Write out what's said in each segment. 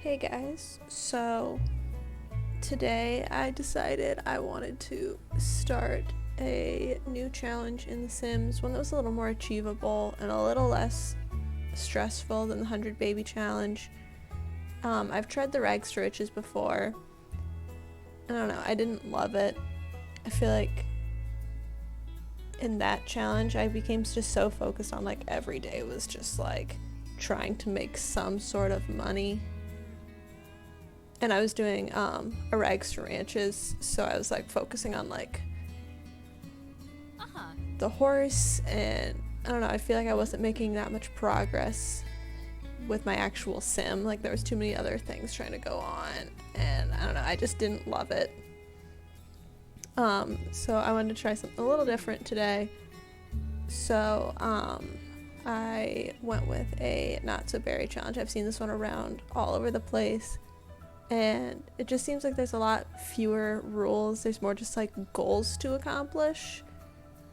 Hey guys, so today I decided I wanted to start a new challenge in The Sims, one that was a little more achievable and a little less stressful than the 100 Baby Challenge. I've tried the Rags to Riches before. I don't know, I didn't love it. I feel like in that challenge I became just so focused on like every day was just like trying to make some sort of money, and I was doing a rags to ranches, so I was like focusing on like the horse, and I don't know, I feel like I wasn't making that much progress with my actual sim. Like there was too many other things trying to go on, and I don't know, I just didn't love it. So I wanted to try something a little different today. So I went with a not so berry challenge. I've seen this one around all over the place, and it just seems like there's a lot fewer rules. There's more just like goals to accomplish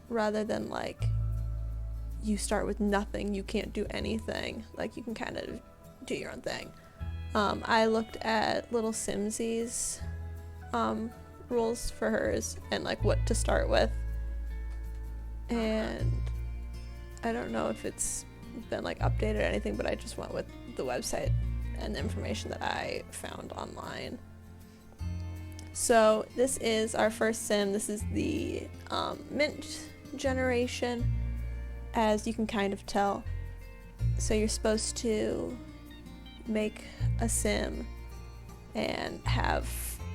rather than like you start with nothing, you can't do anything. Like you can kind of do your own thing. I looked at Little Simsy's rules for hers and like what to start with, and I don't know if it's been like updated or anything, but I just went with the website and the information that I found online. So this is our first sim. This is the mint generation, as you can kind of tell. So you're supposed to make a sim and have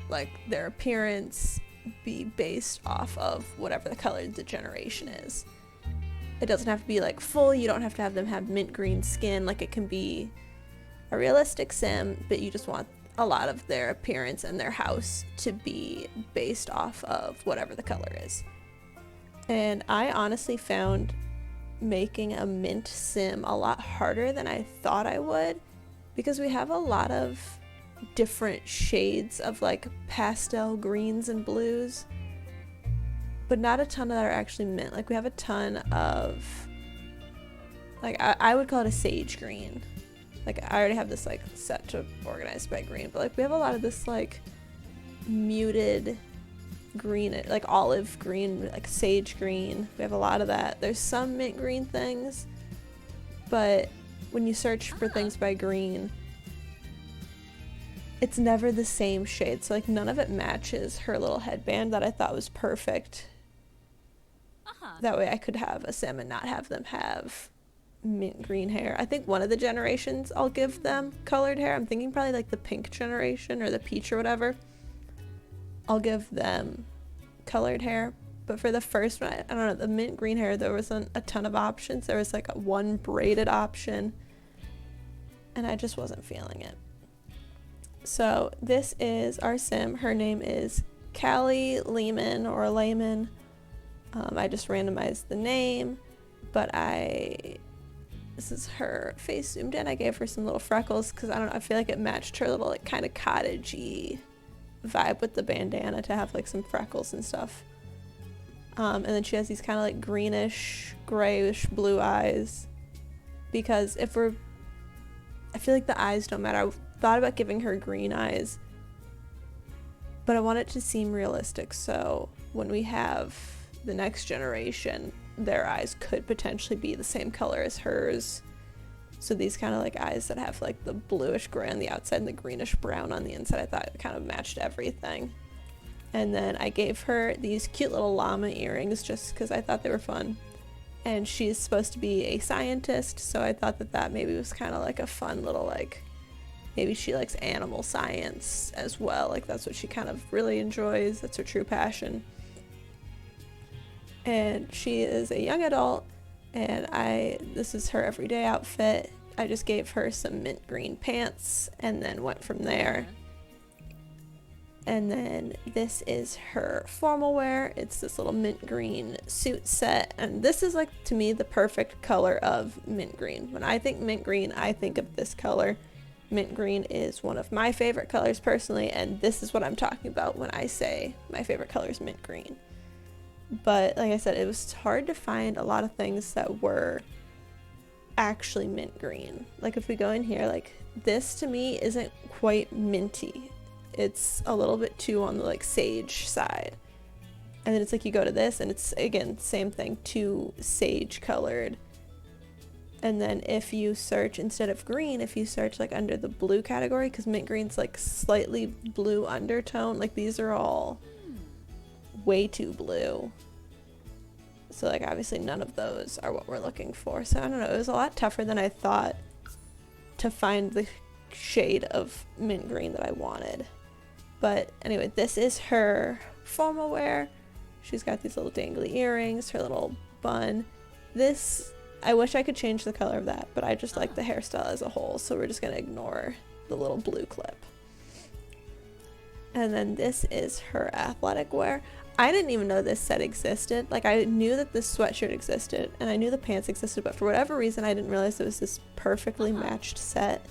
like their appearance be based off of whatever the color the generation is. It doesn't have to be like full, you don't have to have them have mint green skin. Like it can be a realistic sim, but you just want a lot of their appearance and their house to be based off of whatever the color is. And I honestly found making a mint sim a lot harder than I thought I would, because we have a lot of different shades of like pastel greens and blues, but not a ton that are actually mint. Like we have a ton of like I would call it a sage green. Like I already have this like set to organized by green, but like we have a lot of this like muted green, like olive green, like sage green. We have a lot of that. There's some mint green things, but when you search for things by green, it's never the same shade. So like none of it matches her little headband that I thought was perfect. That way I could have a sim and not have them have mint green hair. I think one of the generations I'll give them colored hair. I'm thinking probably like the pink generation or the peach or whatever. I'll give them colored hair. But for the first one, I don't know, the mint green hair, there wasn't a ton of options. There was like a one braided option, and I just wasn't feeling it. So this is our sim. Her name is Callie Lehman or Lehman. I just randomized the name, but this is her face zoomed in. I gave her some little freckles because I don't know, I feel like it matched her little like kind of cottagey vibe with the bandana to have like some freckles and stuff. And then she has these kind of like greenish, grayish blue eyes, because I feel like the eyes don't matter. I thought about giving her green eyes, but I want it to seem realistic. So when we have the next generation, their eyes could potentially be the same color as hers. So these kind of like eyes that have like the bluish gray on the outside and the greenish brown on the inside, I thought it kind of matched everything. And then I gave her these cute little llama earrings just because I thought they were fun. And she's supposed to be a scientist, so I thought that maybe was kind of like a fun little like, maybe she likes animal science as well. Like that's what she kind of really enjoys. That's her true passion. And she is a young adult, and this is her everyday outfit. I just gave her some mint green pants and then went from there. And then this is her formal wear. It's this little mint green suit set, and this is like to me the perfect color of mint green. When I think mint green, I think of this color. Mint green is one of my favorite colors personally, and this is what I'm talking about when I say my favorite color is mint green. But like I said, it was hard to find a lot of things that were actually mint green. Like if we go in here, like this to me isn't quite minty. It's a little bit too on the like sage side. And then it's like you go to this and it's again same thing, too sage colored. And then if you search instead of green, if you search like under the blue category, because mint green's like slightly blue undertone, like these are all way too blue. So like obviously none of those are what we're looking for. So I don't know, it was a lot tougher than I thought to find the shade of mint green that I wanted. But anyway, this is her formal wear. She's got these little dangly earrings, her little bun. This, I wish I could change the color of that, but I just like the hairstyle as a whole, so we're just gonna ignore the little blue clip. And then this is her athletic wear. I didn't even know this set existed. Like I knew that this sweatshirt existed and I knew the pants existed, but for whatever reason I didn't realize it was this perfectly matched set.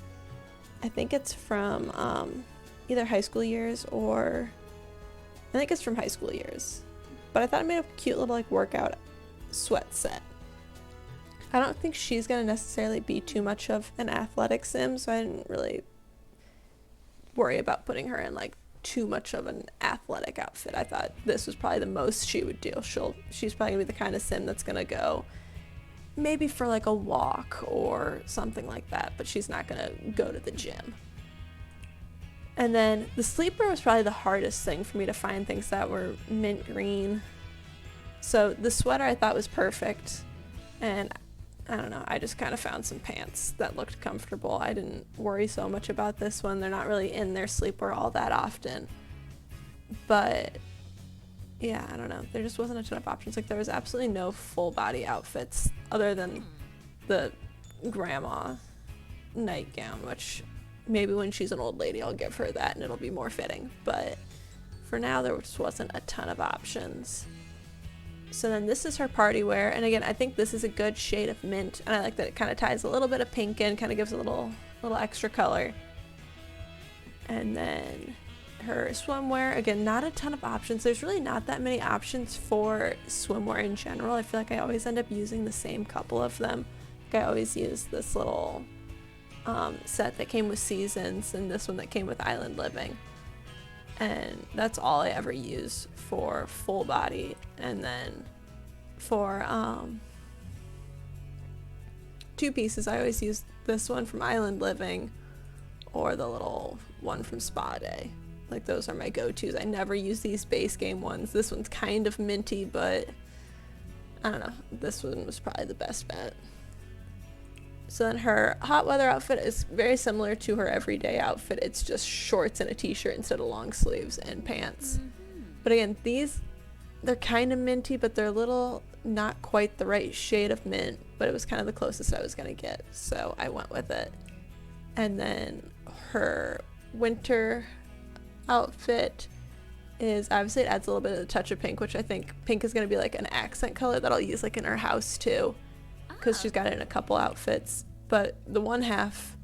I think it's from either high school years or I think it's from high school years. But I thought it made a cute little like workout sweat set. I don't think she's gonna necessarily be too much of an athletic sim, so I didn't really worry about putting her in like too much of an athletic outfit. I thought this was probably the most she would do. She's probably gonna be the kind of sim that's gonna go maybe for like a walk or something like that, but she's not gonna go to the gym. And then the sleeper was probably the hardest thing for me to find things that were mint green. So the sweater I thought was perfect, and I don't know, I just kind of found some pants that looked comfortable. I didn't worry so much about this one. They're not really in their sleepwear all that often. But yeah, I don't know. There just wasn't a ton of options. Like there was absolutely no full body outfits other than the grandma nightgown, which maybe when she's an old lady I'll give her that and it'll be more fitting. But for now there just wasn't a ton of options. So then this is her party wear, and again I think this is a good shade of mint, and I like that it kind of ties a little bit of pink in, kind of gives a little extra color. And then her swimwear, again not a ton of options. There's really not that many options for swimwear in general. I feel like I always end up using the same couple of them. Like I always use this little set that came with Seasons and this one that came with Island Living. And that's all I ever use for full body. And then for two pieces, I always use this one from Island Living or the little one from Spa Day. Like those are my go-tos. I never use these base game ones. This one's kind of minty, but I don't know. This one was probably the best bet. So then her hot weather outfit is very similar to her everyday outfit. It's just shorts and a t-shirt instead of long sleeves and pants. But again, they're kind of minty, but they're a little not quite the right shade of mint, but it was kind of the closest I was going to get, so I went with it. And then her winter outfit is, obviously it adds a little bit of a touch of pink, which I think pink is going to be like an accent color that I'll use like in her house too, because she's got it in a couple outfits. But the one half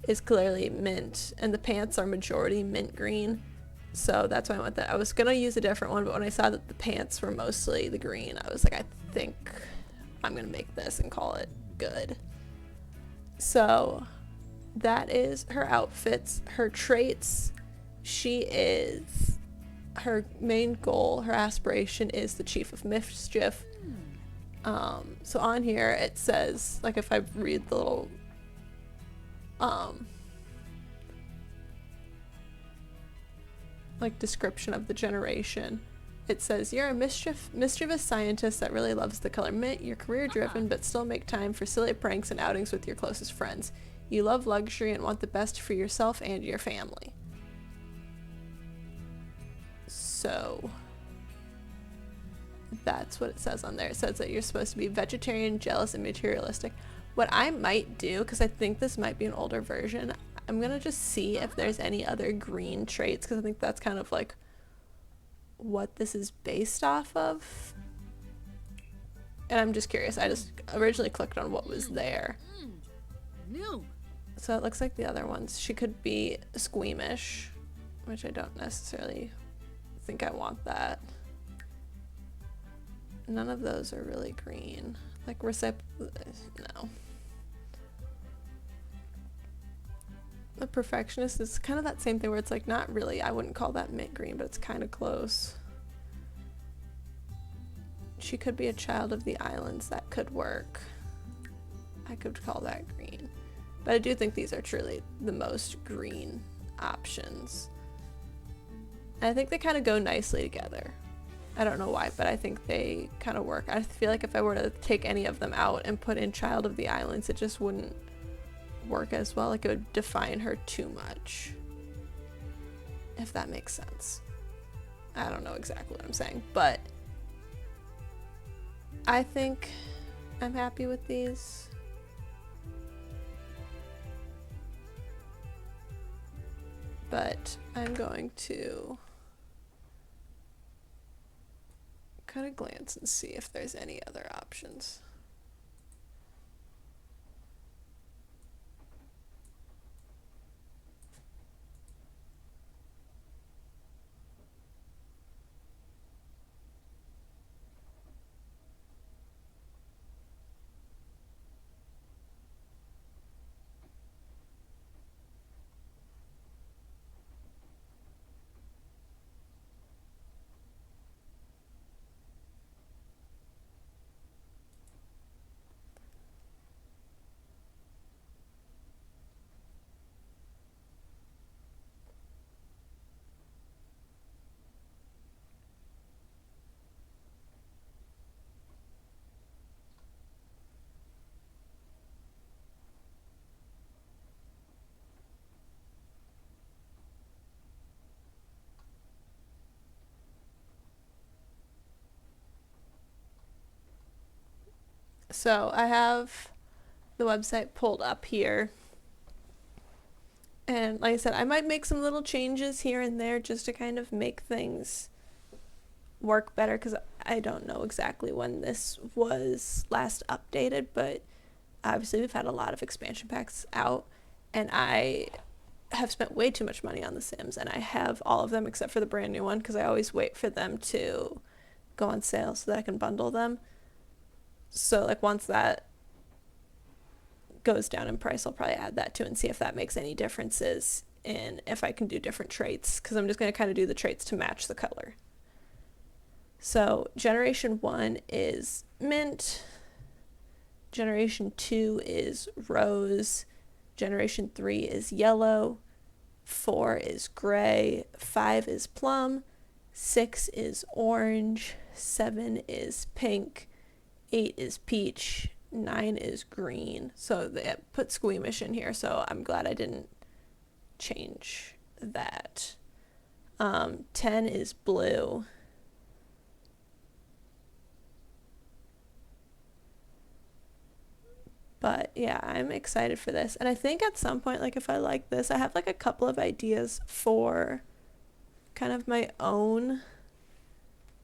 is clearly mint and the pants are majority mint green, so that's why I went with that. I was gonna use a different one, but when I saw that the pants were mostly the green, I was like, I think I'm gonna make this and call it good. So that is her outfits. Her traits, her main goal, her aspiration is the Chief of Mischief. So on here it says, like if I read the little like description of the generation, it says you're a mischievous scientist that really loves the color mint. You're career driven but still make time for silly pranks and outings with your closest friends. You love luxury and want the best for yourself and your family. So that's what it says on there. It says that you're supposed to be vegetarian, jealous, and materialistic. What I might do, because I think this might be an older version, I'm gonna just see if there's any other green traits, because I think that's kind of like what this is based off of. And I'm just curious. I just originally clicked on what was there. So it looks like the other ones. She could be squeamish, which I don't necessarily think I want that. None of those are really green. Like no. The Perfectionist is kind of that same thing where it's like not really, I wouldn't call that mint green, but it's kind of close. She could be a child of the islands. That could work. I could call that green. But I do think these are truly the most green options. And I think they kind of go nicely together. I don't know why, but I think they kind of work. I feel like if I were to take any of them out and put in Child of the Islands, it just wouldn't work as well. Like it would define her too much. If that makes sense. I don't know exactly what I'm saying, but I think I'm happy with these. But I'm going to kind of glance and see if there's any other options. So I have the website pulled up here. And like I said, I might make some little changes here and there just to kind of make things work better, because I don't know exactly when this was last updated, but obviously we've had a lot of expansion packs out, and I have spent way too much money on The Sims, and I have all of them except for the brand new one, because I always wait for them to go on sale so that I can bundle them. So like once that goes down in price, I'll probably add that too and see if that makes any differences in if I can do different traits, because I'm just going to kind of do the traits to match the color. So generation 1 is mint, generation 2 is rose, generation 3 is yellow, 4 is gray, 5 is plum, 6 is orange, 7 is pink, 8 is peach, 9 is green. So they put squeamish in here, so I'm glad I didn't change that. 10 is blue. But yeah, I'm excited for this. And I think at some point, like if I like this, I have like a couple of ideas for kind of my own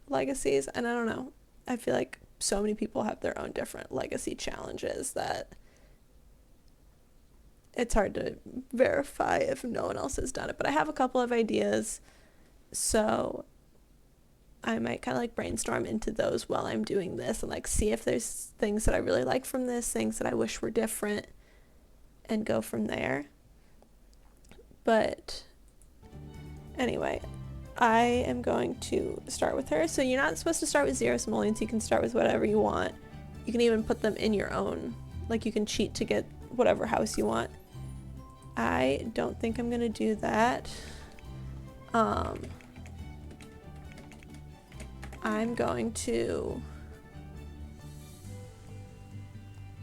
legacies. And I don't know, I feel like so many people have their own different legacy challenges that it's hard to verify if no one else has done it. But I have a couple of ideas, so I might kind of like brainstorm into those while I'm doing this and like see if there's things that I really like from this, things that I wish were different, and go from there. But anyway, I am going to start with her. So you're not supposed to start with 0 simoleons. You can start with whatever you want. You can even put them in your own. Like you can cheat to get whatever house you want. I don't think I'm going to do that. I'm going to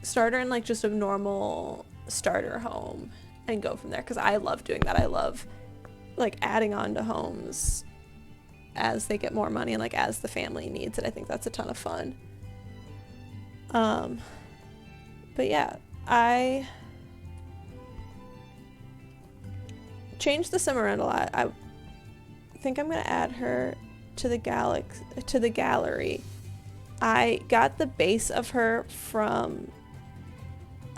start her in like just a normal starter home and go from there, because I love doing that. I love like adding on to homes as they get more money and like as the family needs it. I think that's a ton of fun. But yeah, I changed the Cimarron a lot. I think I'm gonna add her to the gallery. I got the base of her from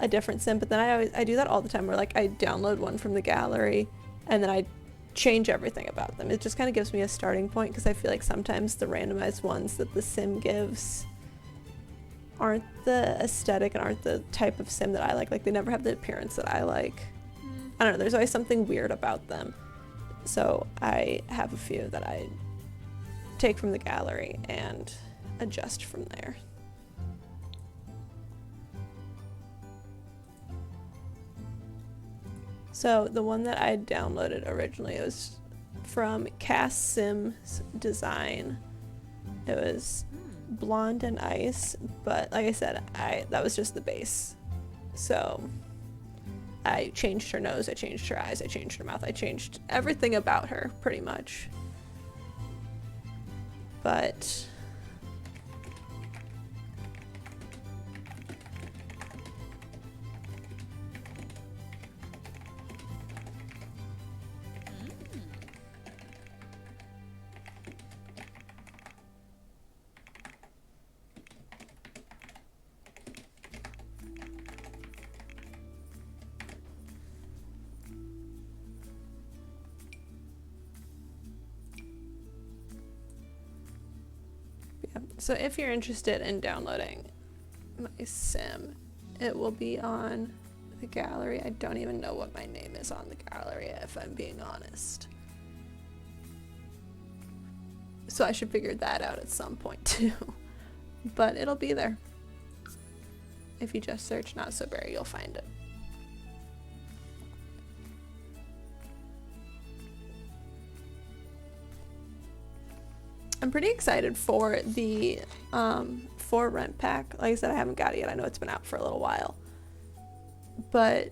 a different sim, but then I do that all the time where like I download one from the gallery and then I change everything about them. It just kind of gives me a starting point, because I feel like sometimes the randomized ones that the sim gives aren't the aesthetic and aren't the type of sim that I like. Like they never have the appearance that I like. I don't know, there's always something weird about them. So I have a few that I take from the gallery and adjust from there. So the one that I downloaded originally, it was from Cast Sims Design. It was Blonde and Ice, but like I said, that was just the base. So I changed her nose, I changed her eyes, I changed her mouth, I changed everything about her, pretty much. But so if you're interested in downloading my sim, it will be on the gallery. I don't even know what my name is on the gallery, if I'm being honest. So I should figure that out at some point too. But it'll be there. If you just search Not So Berry, you'll find it. I'm pretty excited for the for rent pack. Like I said, I haven't got it yet. I know it's been out for a little while. But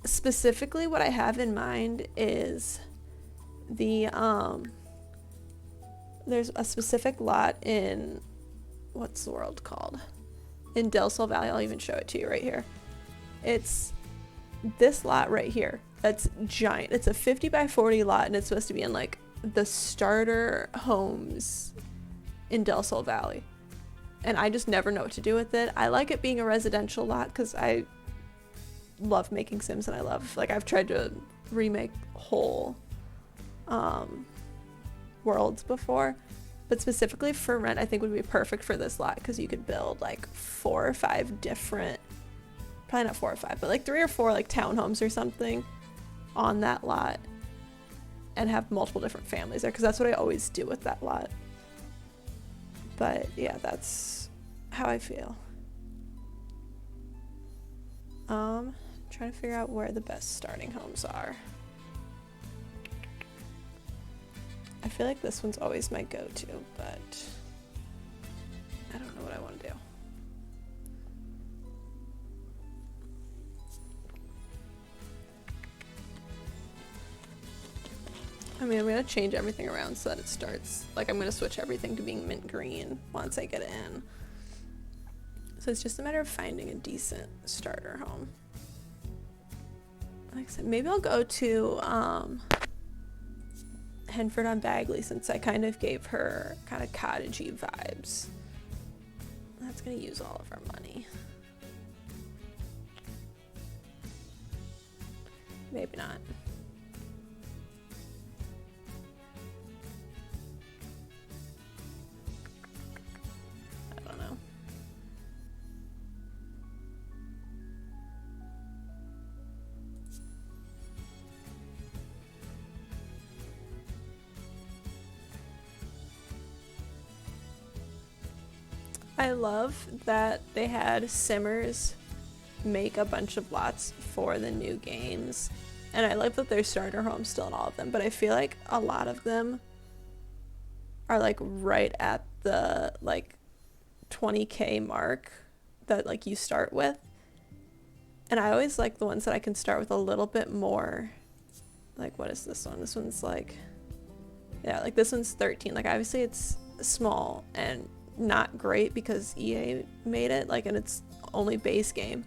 specifically what I have in mind is the there's a specific lot in, what's the world called? In Del Sol Valley. I'll even show it to you right here. It's this lot right here. That's giant. It's a 50 by 40 lot, and it's supposed to be in like the starter homes in Del Sol Valley. And I just never know what to do with it. I like it being a residential lot because I love making Sims, and I love, like, I've tried to remake whole worlds before, but specifically for rent I think would be perfect for this lot because you could build like 4 or 5 different, probably not 4 or 5, but like 3 or 4 like townhomes or something on that lot and have multiple different families there, because that's what I always do with that lot. But yeah, that's how I feel. Trying to figure out where the best starting homes are. I feel like this one's always my go-to, but I don't know what I want to do. I mean, I'm going to change everything around so that it starts, like, I'm going to switch everything to being mint green once I get it in. So it's just a matter of finding a decent starter home. Like I said, maybe I'll go to Henford on Bagley, since I kind of gave her kind of cottagey vibes. That's going to use all of our money. Maybe not. I don't know. I love that they had Simmers make a bunch of lots for the new games, and I like that there's starter homes still in all of them, but I feel like a lot of them are like right at the like 20k mark that like you start with, and I always like the ones that I can start with a little bit more. Like, what is this one? This one's like, yeah, like this one's 13. Like, obviously it's small and not great because EA made it, like, and it's only base game,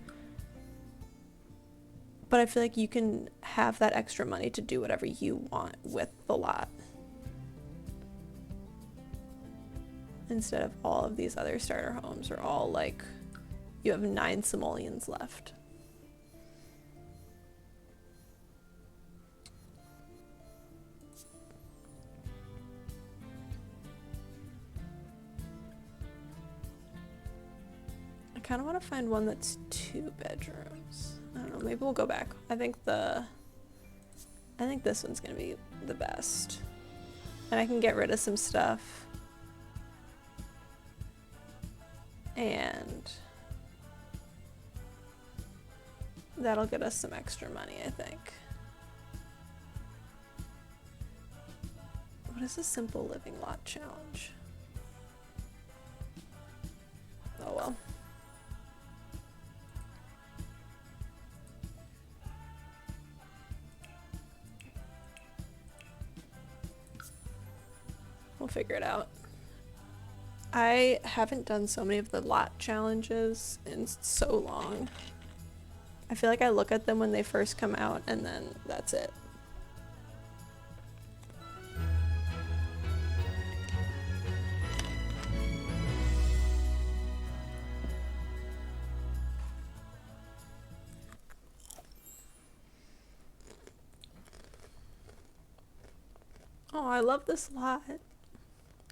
but I feel like you can have that extra money to do whatever you want with the lot, instead of all of these other starter homes are all like, you have 9 simoleons left. I kind of want to find one that's 2 bedrooms. I don't know, maybe we'll go back. I think the I think this one's gonna be the best. And I can get rid of some stuff. And that'll get us some extra money, I think. What is a simple living lot challenge? Oh well. We'll figure it out. I haven't done so many of the lot challenges in so long. I feel like I look at them when they first come out and then that's it. Oh, I love this lot.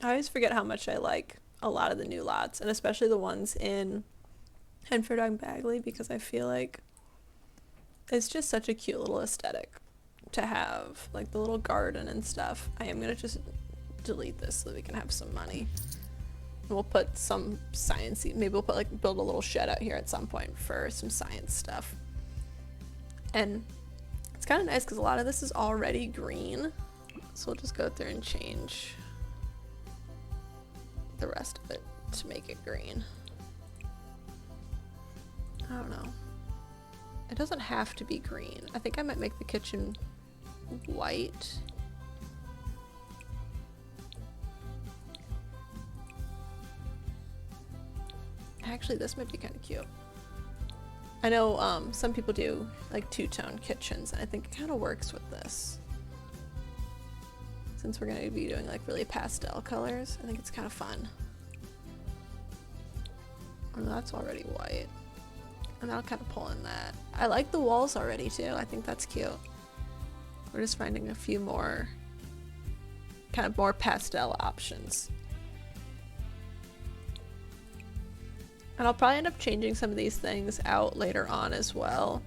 I always forget how much I like a lot of the new lots, and especially the ones in Henford on Bagley, because I feel like it's just such a cute little aesthetic to have, like the little garden and stuff. I am gonna just delete this so that we can have some money. And we'll put some sciencey, maybe we'll put like build a little shed out here at some point for some science stuff. And it's kind of nice because a lot of this is already green, so we'll just go through and change the rest of it to make it green. I don't know. It doesn't have to be green. I think I might make the kitchen white. Actually, this might be kind of cute. I know some people do like two-tone kitchens, and I think it kind of works with this. Since we're going to be doing like really pastel colors, I think it's kind of fun. Oh, that's already white. And that'll kind of pull in that. I like the walls already too. I think that's cute. We're just finding a few more kind of more pastel options. And I'll probably end up changing some of these things out later on as well.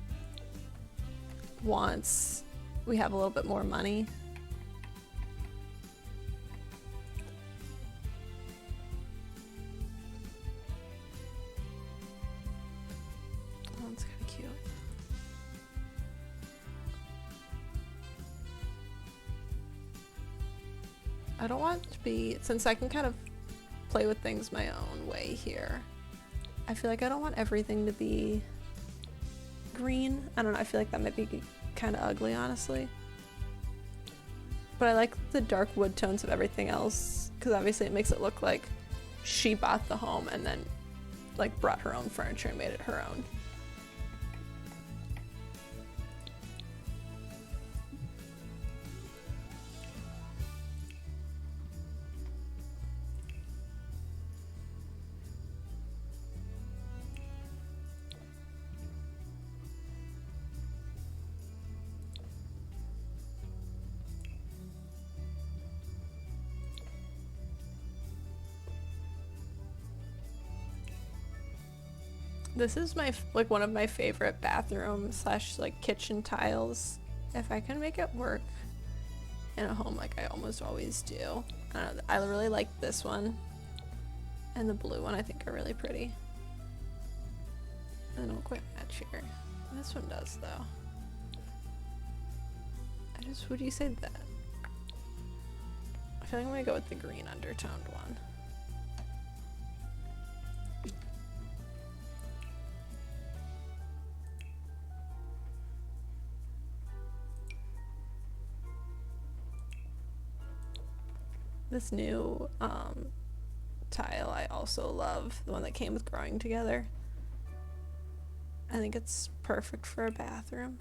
Once we have a little bit more money. I don't want it to be, since I can kind of play with things my own way here, I feel like I don't want everything to be green. I don't know, I feel like that might be kind of ugly, honestly. But I like the dark wood tones of everything else, because obviously it makes it look like she bought the home and then like brought her own furniture and made it her own. This is my like one of my favorite bathroom slash like kitchen tiles. If I can make it work in a home like I almost always do. I really like this one. And the blue one I think are really pretty. They don't quite match here. This one does though. Would you say that? I feel like I'm gonna go with the green undertoned one. This new tile I also love, the one that came with Growing Together. I think it's perfect for a bathroom.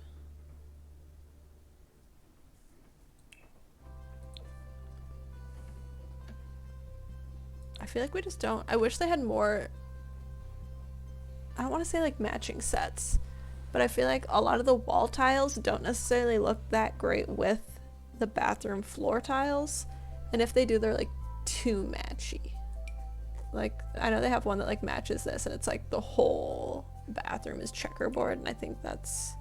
I feel like we just don't, I wish they had more, I don't want to say like matching sets, but I feel like a lot of the wall tiles don't necessarily look that great with the bathroom floor tiles. And if they do, they're like too matchy. Like, I know they have one that like matches this and it's like the whole bathroom is checkerboard, and I think that's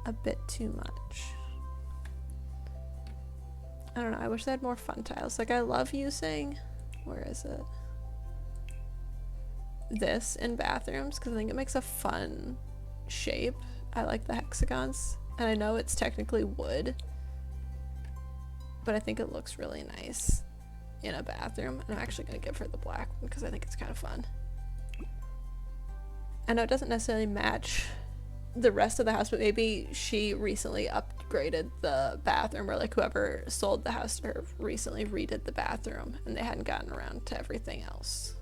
a bit too much. I don't know, I wish they had more fun tiles. Like I love using, where is it? This in bathrooms because I think it makes a fun shape. I like the hexagons, and I know it's technically wood, but I think it looks really nice in a bathroom, and I'm actually going to give her the black one because I think it's kind of fun. I know it doesn't necessarily match the rest of the house, but maybe she recently upgraded the bathroom, or like whoever sold the house to her recently redid the bathroom and they hadn't gotten around to everything else.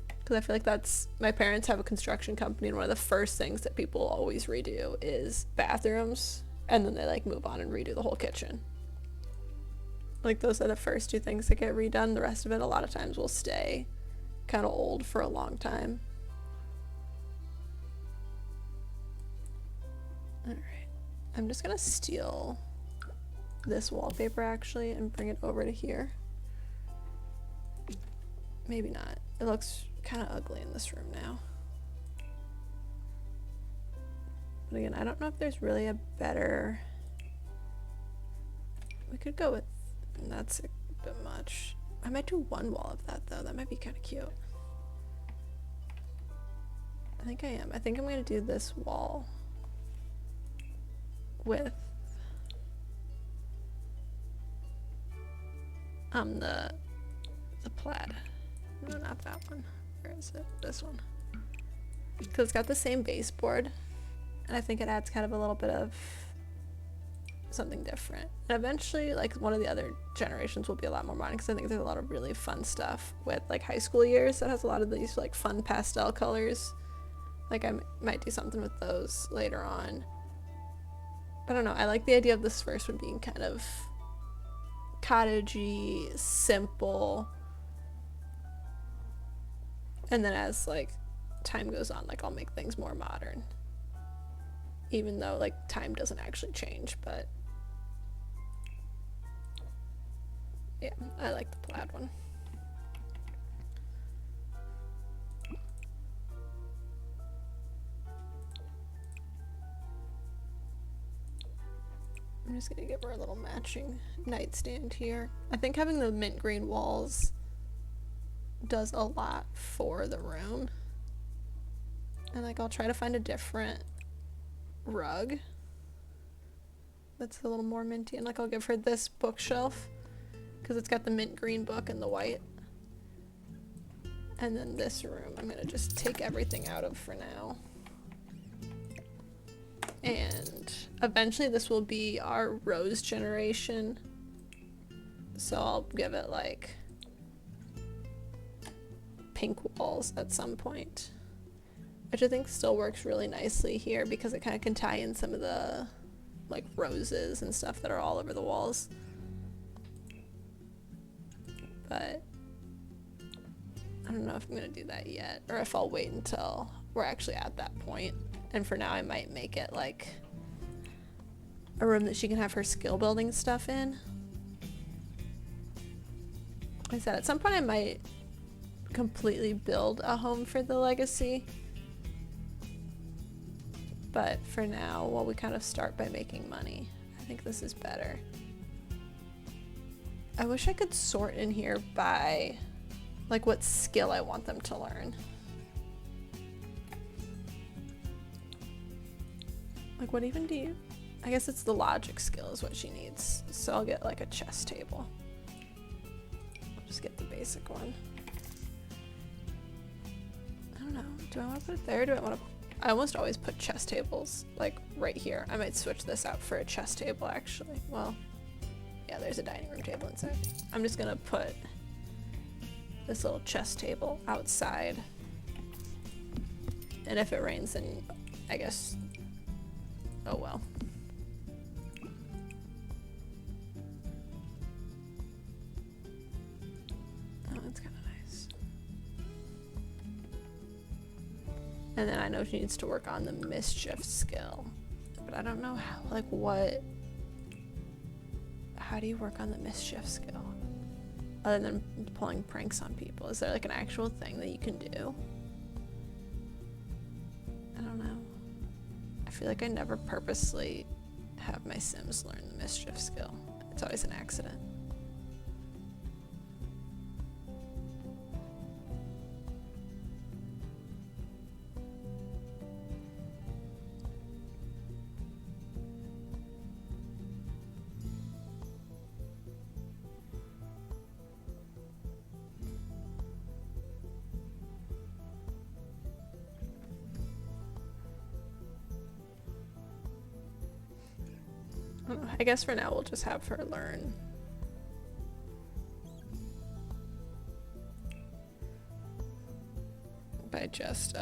Because I feel like that's, my parents have a construction company, and one of the first things that people always redo is bathrooms, and then they like move on and redo the whole kitchen. Like those are the first two things that get redone. The rest of it a lot of times will stay kind of old for a long time. Alright, I'm just gonna steal this wallpaper actually and bring it over to here. Maybe not. It looks kind of ugly in this room now. But again, I don't know if there's really a better... We could go with... That's a bit much. I might do one wall of that though. That might be kind of cute. I think I am. I think I'm going to do this wall with the plaid. No, not that one. Where is it? This one. Because it's got the same baseboard, and I think it adds kind of a little bit of something different. And eventually, like, one of the other generations will be a lot more modern, because I think there's a lot of really fun stuff with, like, high school years that has a lot of these, like, fun pastel colors. Like, I might do something with those later on. I don't know. I like the idea of this first one being kind of cottagey, simple. And then as, like, time goes on, like, I'll make things more modern. Even though, like, time doesn't actually change, but... Yeah, I like the plaid one. I'm just gonna give her a little matching nightstand here. I think having the mint green walls does a lot for the room. And like I'll try to find a different rug that's a little more minty, and like I'll give her this bookshelf because it's got the mint green book and the white. And then this room I'm gonna just take everything out of for now. And eventually this will be our rose generation, so I'll give it like pink walls at some point, which I think still works really nicely here because it kind of can tie in some of the like roses and stuff that are all over the walls. But I don't know if I'm gonna do that yet, or if I'll wait until we're actually at that point. And for now I might make it like a room that she can have her skill building stuff in. Like I said, at some point I might completely build a home for the legacy. But for now, while we kind of start by making money, I think this is better. I wish I could sort in here by like what skill I want them to learn. Like what even do you? I guess it's the logic skill is what she needs. So I'll get like a chess table. I'll just get the basic one. I don't know. Do I want to put it there? Do I want to? I almost always put chess tables like right here. I might switch this out for a chess table actually. Well, yeah, there's a dining room table inside. I'm just gonna put this little chess table outside. And if it rains, then I guess, oh well. Oh, that's kind of nice. And then I know she needs to work on the mischief skill, but I don't know how, like what, how do you work on the mischief skill? Other than pulling pranks on people, is there like an actual thing that you can do? I don't know. I feel like I never purposely have my Sims learn the mischief skill. It's always an accident. I guess for now we'll just have her learn. By just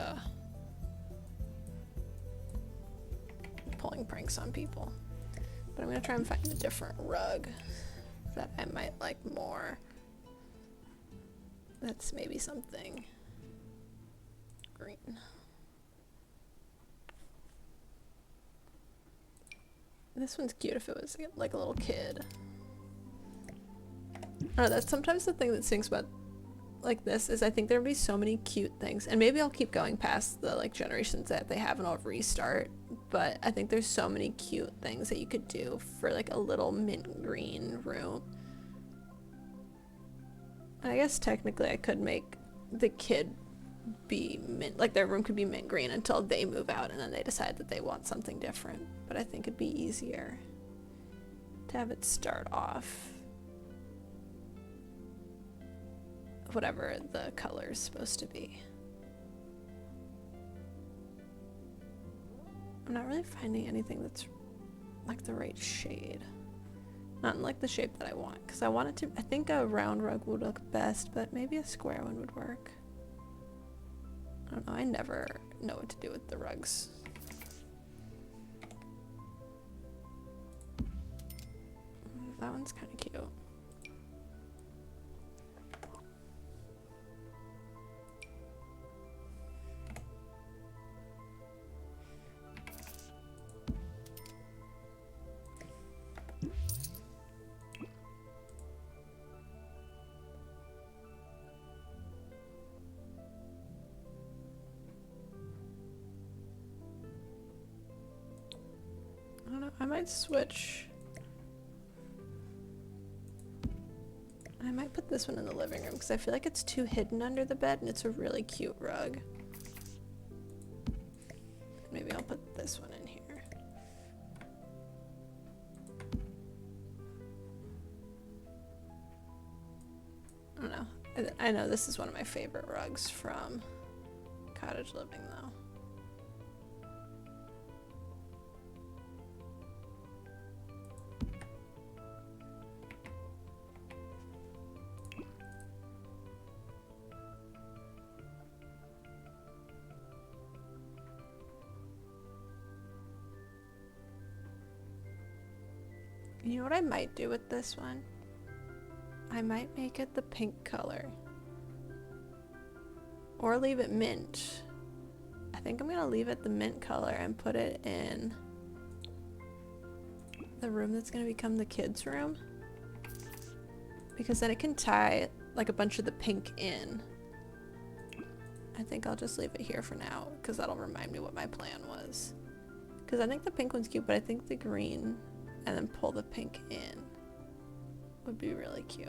pulling pranks on people. But I'm gonna try and find a different rug that I might like more. That's maybe something green. This one's cute if it was like a little kid. I don't know, that's sometimes the thing that stinks about like this is I think there'd be so many cute things, and maybe I'll keep going past the like generations that they have and I'll restart, but I think there's so many cute things that you could do for like a little mint green room. And I guess technically I could make the kid be mint, like their room could be mint green until they move out and then they decide that they want something different, but I think it'd be easier to have it start off whatever the color is supposed to be. I'm not really finding anything that's like the right shade, not in like the shape that I want, because I want it to, I think a round rug would look best, but maybe a square one would work. I don't know, I never know what to do with the rugs. That one's kind of cute. I don't know, I might switch. I might put this one in the living room because I feel like it's too hidden under the bed and it's a really cute rug. Maybe I'll put this one in here. I don't know. I know this is one of my favorite rugs from Cottage Living though. You know what I might do with this one? I might make it the pink color. Or leave it mint. I think I'm gonna leave it the mint color and put it in the room that's gonna become the kids' room. Because then it can tie like a bunch of the pink in. I think I'll just leave it here for now because that'll remind me what my plan was. Because I think the pink one's cute, but I think the green and then pull the pink in would be really cute.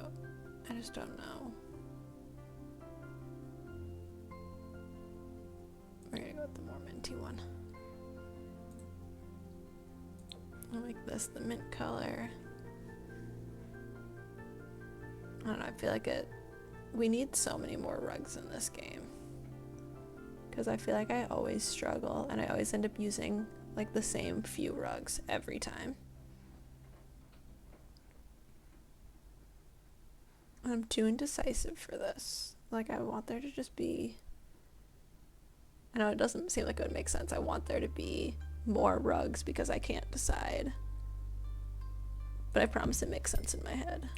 I just don't know. We're gonna go with the more minty one. I'll make this the mint color. I don't know, I feel like we need so many more rugs in this game. Because I feel like I always struggle and I always end up using like the same few rugs every time. I'm too indecisive for this. Like, I want there to just be... I know it doesn't seem like it would make sense. I want there to be more rugs because I can't decide. But I promise it makes sense in my head.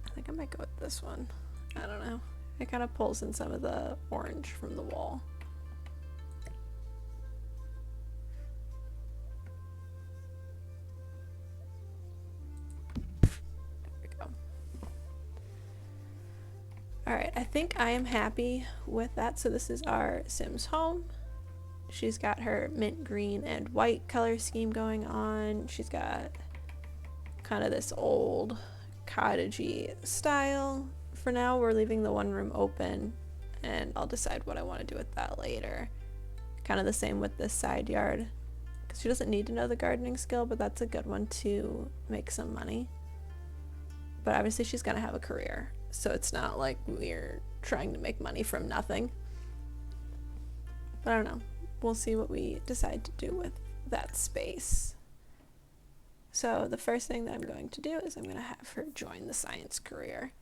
I think I might go with this one. I don't know. It kind of pulls in some of the orange from the wall. Alright, I think I am happy with that. So this is our Sims home. She's got her mint green and white color scheme going on. She's got kind of this old cottagey style. For now, we're leaving the one room open, and I'll decide what I want to do with that later. Kind of the same with this side yard, because she doesn't need to know the gardening skill, but that's a good one to make some money. But obviously she's gonna have a career, so it's not like we're trying to make money from nothing. But I don't know. We'll see what we decide to do with that space. So the first thing that I'm going to do is I'm going to have her join the science career.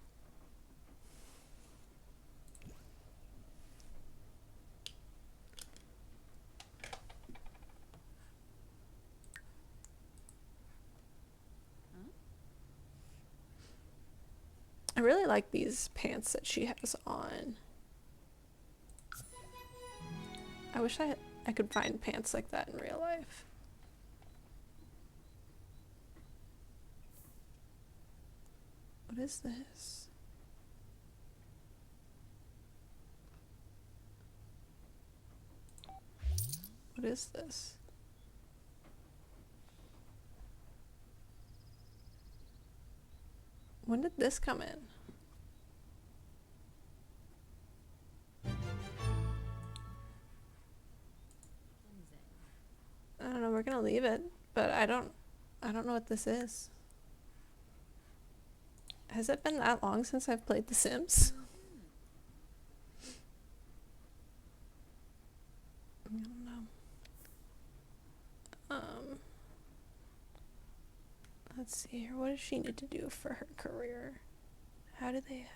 I really like these pants that she has on. I wish I could find pants like that in real life. What is this? What is this? When did this come in? I don't know, we're gonna leave it, but I don't know what this is. Has it been that long since I've played The Sims? I don't know. Let's see here. What does she need to do for her career? How do they have...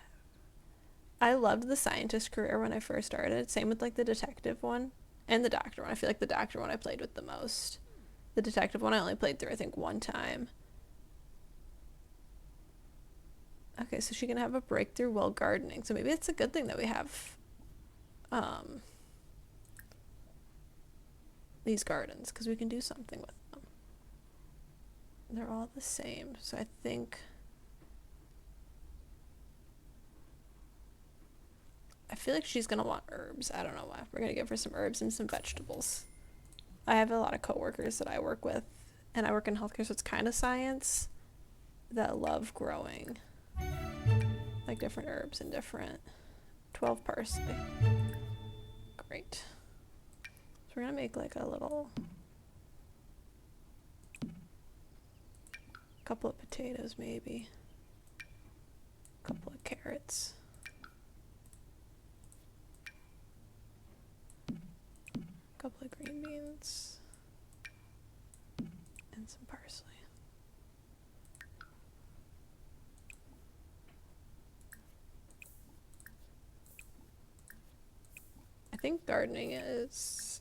I loved the scientist career when I first started. Same with like the detective one and the doctor one. I feel like the doctor one I played with the most. The detective one I only played through I think one time. Okay, so she can have a breakthrough while gardening. So maybe it's a good thing that we have these gardens, because we can do something with them. They're all the same, so I think... I feel like she's gonna want herbs. I don't know why. We're gonna give her some herbs and some vegetables. I have a lot of coworkers that I work with, and I work in healthcare, so it's kind of science, that love growing like different herbs and different... 12 parsley. Great. So we're gonna make like a little... couple of potatoes maybe. A couple of carrots. A couple of green beans. And some parsley. I think gardening is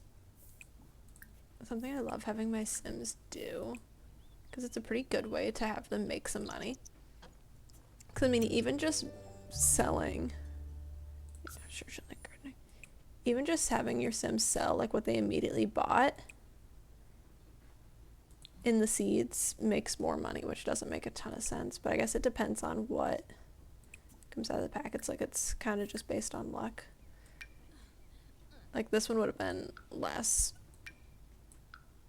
something I love having my Sims do, because it's a pretty good way to have them make some money. Because I mean, even just selling... Yeah, sure, she'll like gardening. Even just having your Sims sell like what they immediately bought in the seeds makes more money, which doesn't make a ton of sense, but I guess it depends on what comes out of the pack. It's like it's kind of just based on luck. Like this one would have been less.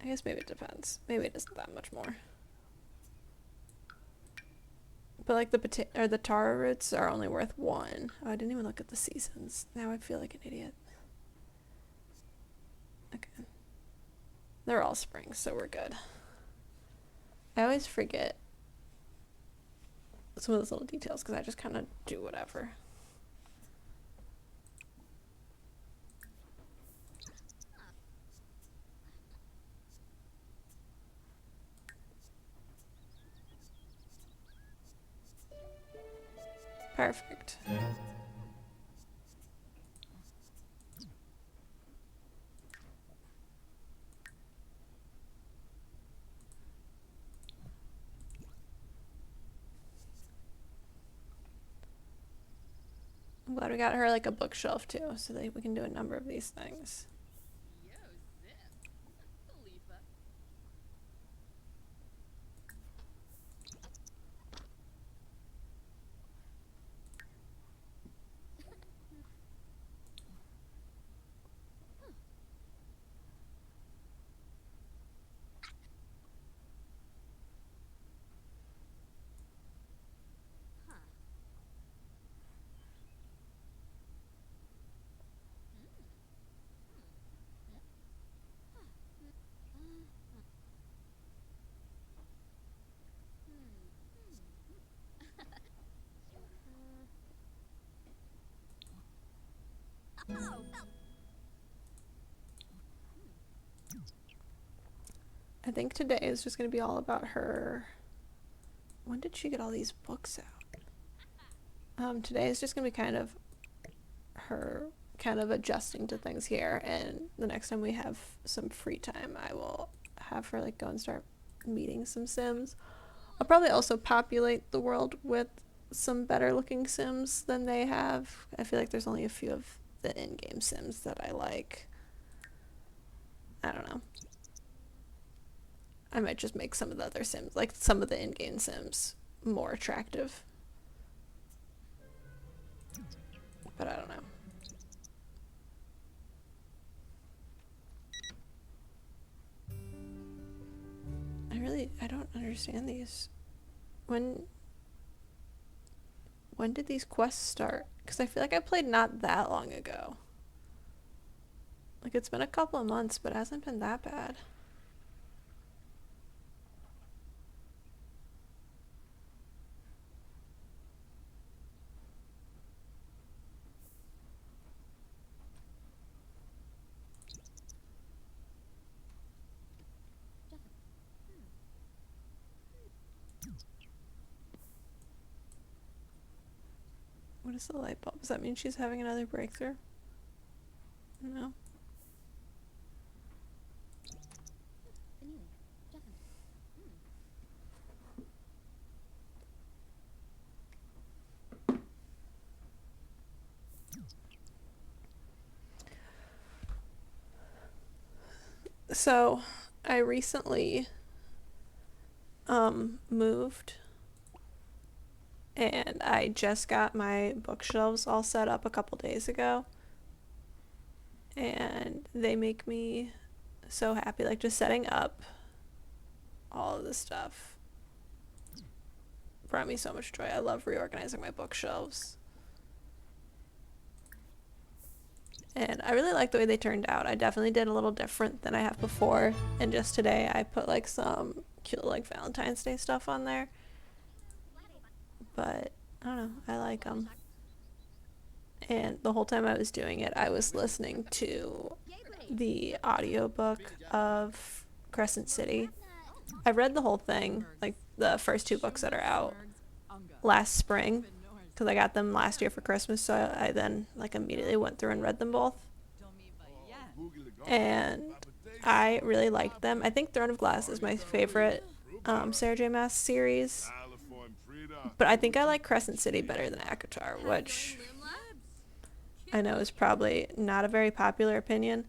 I guess maybe it depends. Maybe it isn't that much more. But like the taro roots are only worth 1. Oh, I didn't even look at the seasons. Now I feel like an idiot. Okay. They're all spring, so we're good. I always forget some of those little details because I just kind of do whatever. Perfect. I'm glad we got her like a bookshelf too, so that we can do a number of these things. I think today is just going to be all about her. When did she get all these books out? Today is just going to be kind of her kind of adjusting to things here, and the next time we have some free time, I will have her like go and start meeting some Sims. I'll probably also populate the world with some better looking Sims than they have. I feel like there's only a few of the in-game Sims that I like. I don't know. I might just make some of the other Sims, like some of the in-game Sims, more attractive. But I don't know. I don't understand these. When did these quests start? Because I feel like I played not that long ago. Like, it's been a couple of months, but it hasn't been that bad. What is the light bulb? Does that mean she's having another breakthrough? No. So, I recently moved, and I just got my bookshelves all set up a couple days ago, and they make me so happy. Like, just setting up all of this stuff brought me so much joy. I love reorganizing my bookshelves. And I really like the way they turned out. I definitely did a little different than I have before. And just today I put like some cute like Valentine's Day stuff on there. But I don't know, I like them. And the whole time I was doing it, I was listening to the audiobook of Crescent City. I read the whole thing, like the first two books that are out last spring, because I got them last year for Christmas, so I then like immediately went through and read them both. And I really liked them. I think Throne of Glass is my favorite Sarah J. Maas series, but I think I like Crescent City better than ACOTAR, which I know is probably not a very popular opinion,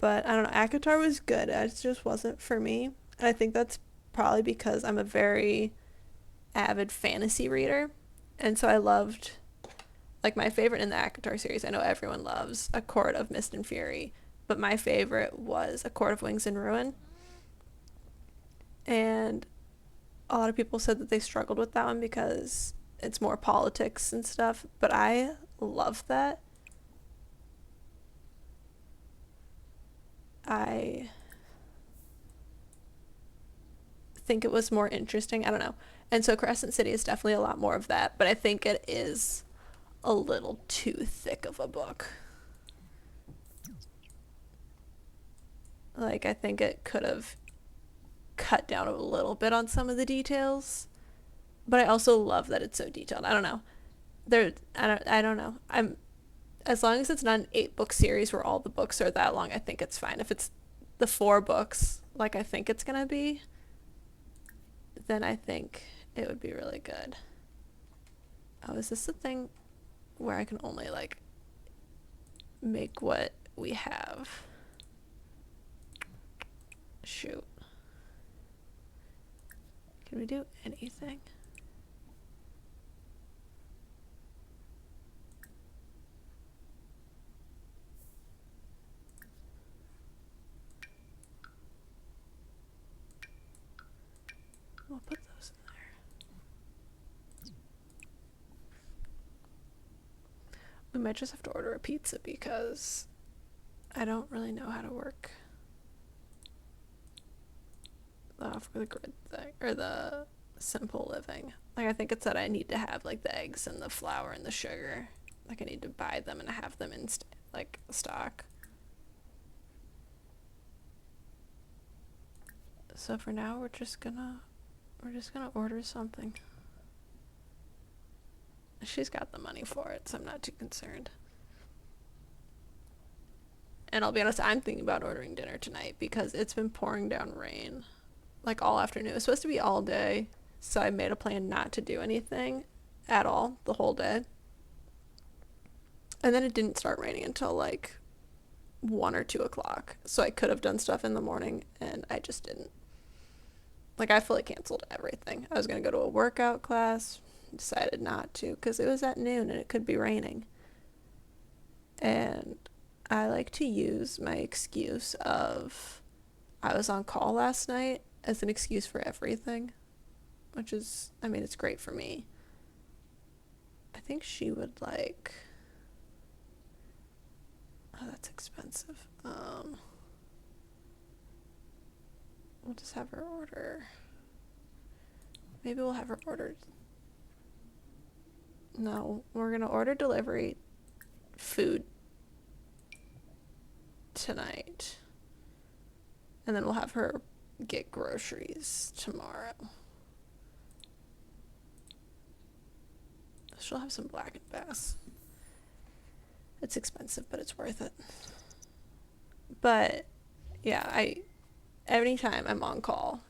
but I don't know, ACOTAR was good. It just wasn't for me. And I think that's probably because I'm a very avid fantasy reader, and so I loved, like, my favorite in the ACOTAR series, I know everyone loves A Court of Mist and Fury, but my favorite was A Court of Wings and Ruin. And a lot of people said that they struggled with that one because it's more politics and stuff, but I love that. I think it was more interesting. I don't know. And so Crescent City is definitely a lot more of that, but I think it is a little too thick of a book. Like, I think it could have cut down a little bit on some of the details, but I also love that it's so detailed. I don't know. I don't know. I'm As long as it's not an 8-book series where all the books are that long, I think it's fine. If it's the 4 books, like I think it's gonna be, then I think it would be really good. Oh, is this the thing where I can only like make what we have? Shoot. Can we do anything? We'll put those in there. We might just have to order a pizza because I don't really know how to work the off the grid thing or the simple living. Like, I think it's that I need to have like the eggs and the flour and the sugar. Like I need to buy them and have them in like stock. So for now we're just gonna order something. She's got the money for it, so I'm not too concerned. And I'll be honest, I'm thinking about ordering dinner tonight because it's been pouring down rain like all afternoon. It was supposed to be all day, so I made a plan not to do anything at all the whole day. And then it didn't start raining until like 1 or 2 o'clock. So I could have done stuff in the morning and I just didn't. Like I fully canceled everything. I was going to go to a workout class, decided not to because it was at noon and it could be raining. And I like to use my excuse of I was on call last night as an excuse for everything, which is, I mean, it's great for me. I think she would like, oh, that's expensive. We'll just have her order. Maybe we'll have her order. No, we're gonna order delivery food tonight. And then we'll have her get groceries tomorrow. She'll have some Blackened Bass. It's expensive, but it's worth it. But yeah, anytime I'm on call,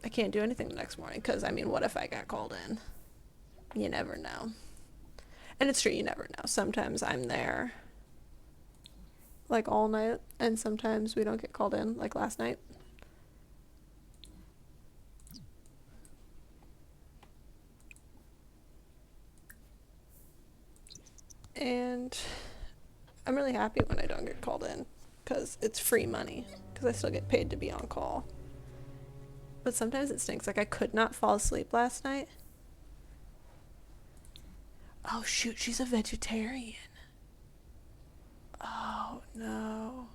I can't do anything the next morning because, I mean, what if I got called in? You never know. And it's true, you never know. Sometimes I'm there like all night, and sometimes we don't get called in, like last night. And I'm really happy when I don't get called in because it's free money because I still get paid to be on call. But sometimes it stinks. Like I could not fall asleep last night. Oh shoot, she's a vegetarian. Oh no.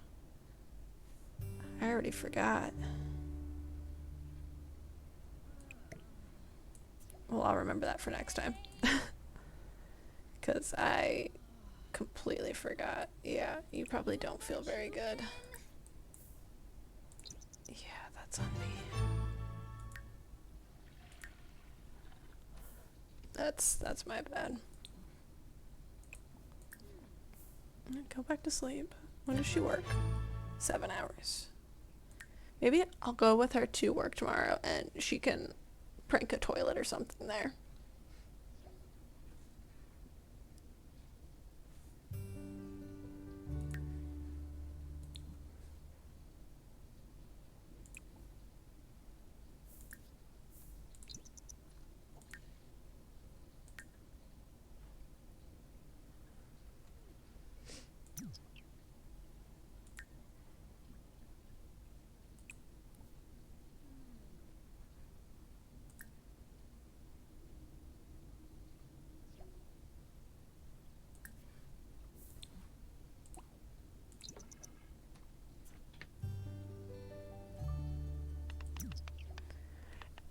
I already forgot. Well, I'll remember that for next time. Because I completely forgot. Yeah, you probably don't feel very good. Yeah, that's on me. That's my bad. Go back to sleep. When does she work? 7 hours. Maybe I'll go with her to work tomorrow and she can prank a toilet or something there.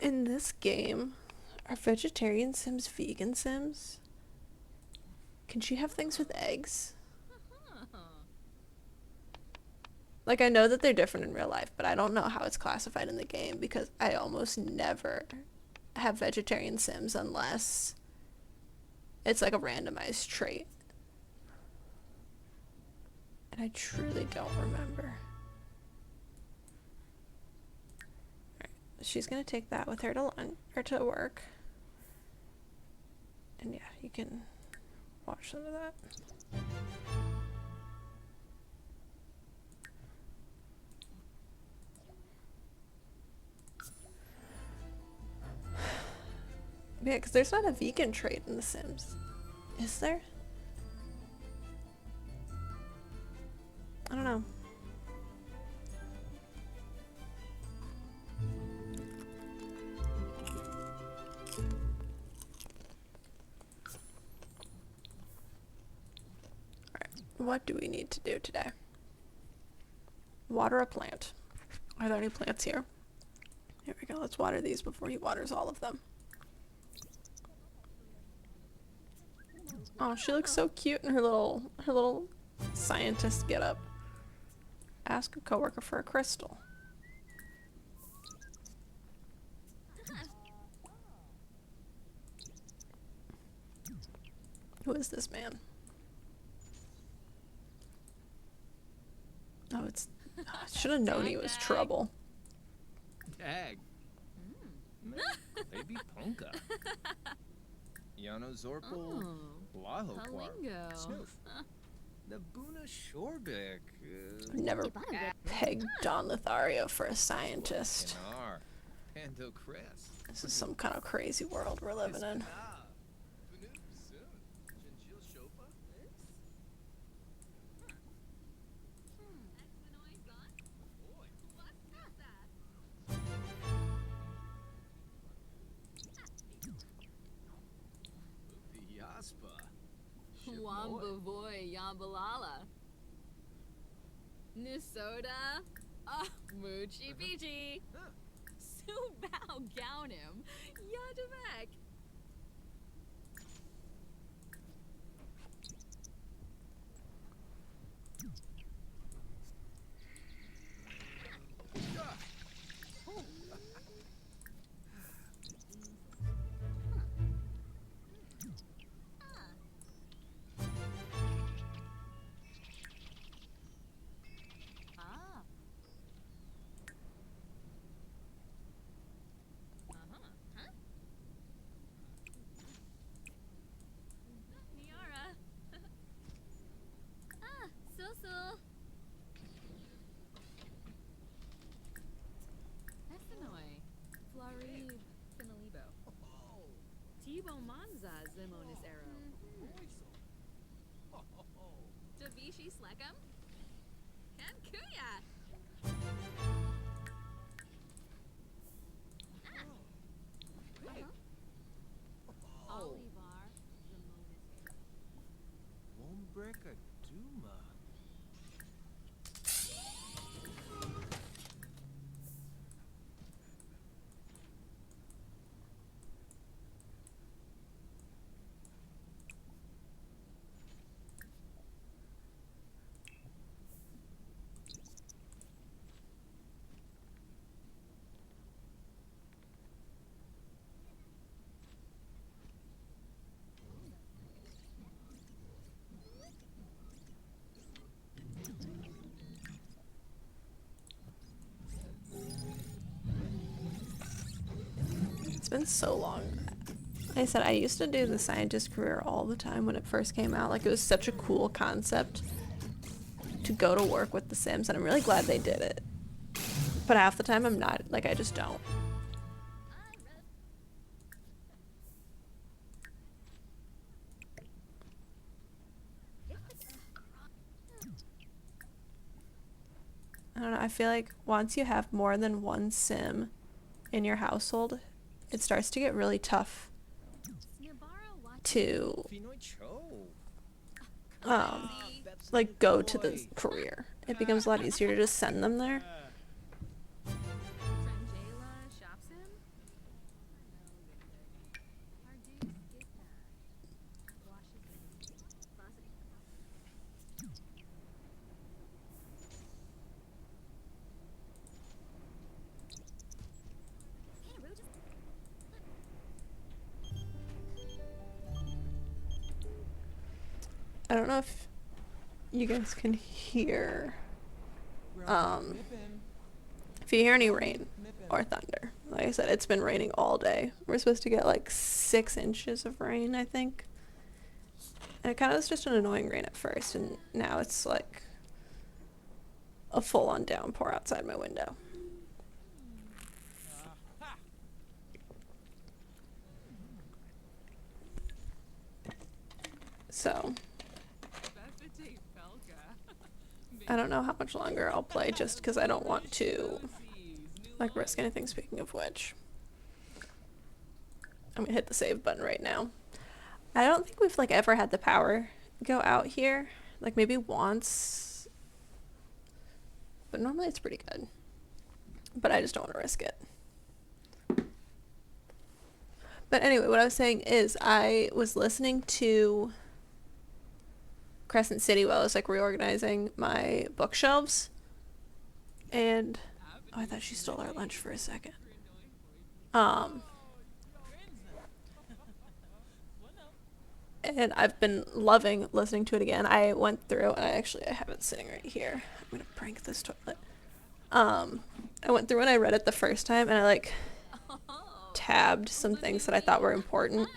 In this game, are vegetarian Sims vegan Sims? Can she have things with eggs? Like, I know that they're different in real life, but I don't know how it's classified in the game because I almost never have vegetarian Sims unless it's like a randomized trait. And I truly don't remember. Alright, she's gonna take that with her to lunch, or to work. And yeah, you can watch some of that. Yeah, because there's not a vegan trait in The Sims. Is there? I don't know. Alright, what do we need to do today? Water a plant. Are there any plants here? Here we go, let's water these before he waters all of them. Oh, she looks so cute in her little scientist getup. Ask a coworker for a crystal. Who is this man? Oh, it's. I should have known he was trouble. Tag. Maybe Ponka. Yano Zorpal. Laho Quar. Snoof. Nabuna Shorbik. I've never pegged Don Lothario for a scientist. Pando Chris. This is some kind of crazy world we're living in. Wamba boy Yambalala. Nisoda. Moochie Beachy. Subao Gownim. Yadamek. Manza Zimonis Arrow. Davishi Slekam? Ken Kuya! Olivar Zimonis Arrow. Wombreka Duma. It's been so long. Like I said, I used to do the scientist career all the time when it first came out. Like, it was such a cool concept to go to work with The Sims, and I'm really glad they did it. But half the time I'm not. Like, I just don't. I don't know, I feel like once you have more than one Sim in your household, it starts to get really tough to like go to the career. It becomes a lot easier to just send them there. I don't know if you guys can hear, if you hear any rain or thunder. Like I said, it's been raining all day. We're supposed to get like 6 inches of rain, I think. And it kind of was just an annoying rain at first, and now it's like a full-on downpour outside my window. So I don't know how much longer I'll play, just because I don't want to like risk anything. Speaking of which, I'm gonna hit the save button right now. I don't think we've like ever had the power go out here, like maybe once, but normally it's pretty good. But I just don't want to risk it. But anyway, what I was saying is I was listening to Crescent City while I was like reorganizing my bookshelves. And oh, I thought she stole our lunch for a second. And I've been loving listening to it again. I went through and I have it sitting right here. I'm gonna prank this toilet. I went through and I read it the first time and I like tabbed some things that I thought were important.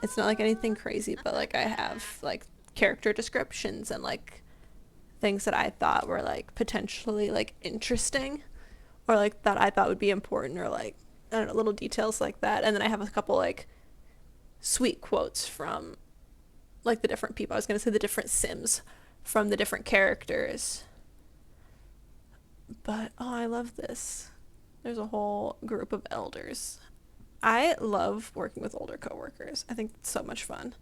It's not like anything crazy, but like I have like character descriptions and like things that I thought were like potentially like interesting or like that I thought would be important or like I don't know, little details like that. And then I have a couple like sweet quotes from like the different people. I was gonna say the different Sims from the different characters. But oh, I love this. There's a whole group of elders. I love working with older coworkers. I think it's so much fun.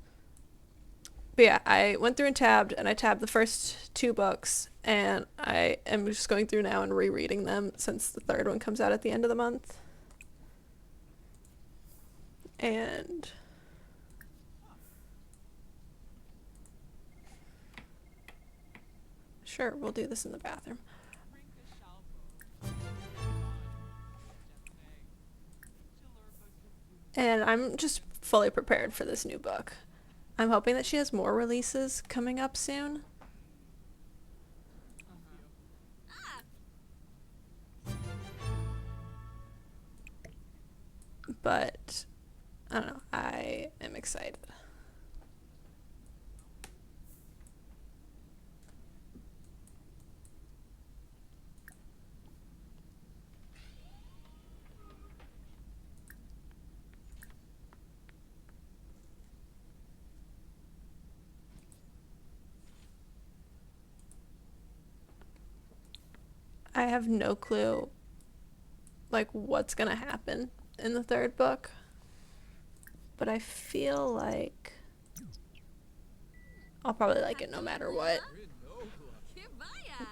But yeah, I went through and I tabbed the first 2 books, and I am just going through now and rereading them since the 3rd one comes out at the end of the month. And sure, we'll do this in the bathroom. And I'm just fully prepared for this new book. I'm hoping that she has more releases coming up soon. But I don't know, I am excited. I have no clue like what's gonna happen in the 3rd book, but I feel like I'll probably like it no matter what.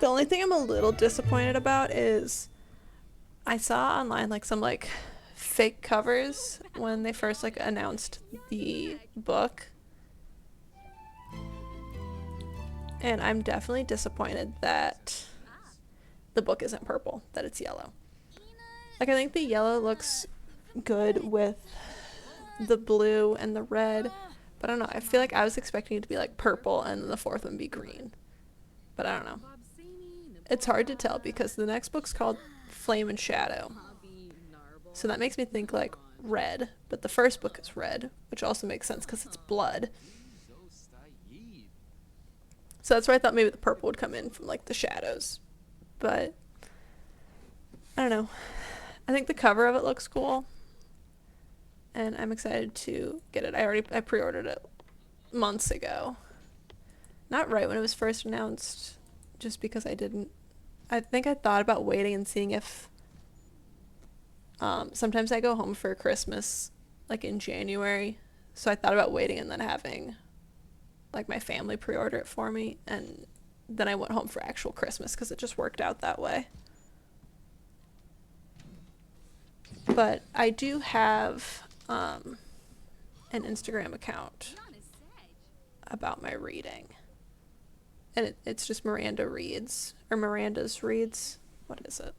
The only thing I'm a little disappointed about is I saw online like some like fake covers when they first like announced the book, and I'm definitely disappointed that the book isn't purple, that it's yellow. Like I think the yellow looks good with the blue and the red, but I don't know, I feel like I was expecting it to be like purple and then the 4th one be green, but I don't know. It's hard to tell because the next book's called Flame and Shadow, so that makes me think like red, but the first book is red, which also makes sense because it's blood. So that's where I thought maybe the purple would come in from like the shadows, but I don't know. I think the cover of it looks cool, and I'm excited to get it. I pre-ordered it months ago. Not right when it was first announced, just because I think I thought about waiting and seeing if sometimes I go home for Christmas like in January, so I thought about waiting and then having like my family pre-order it for me, and then I went home for actual Christmas because it just worked out that way. But I do have an Instagram account about my reading, and it's just Miranda Reads, or Miranda's Reads. What is it?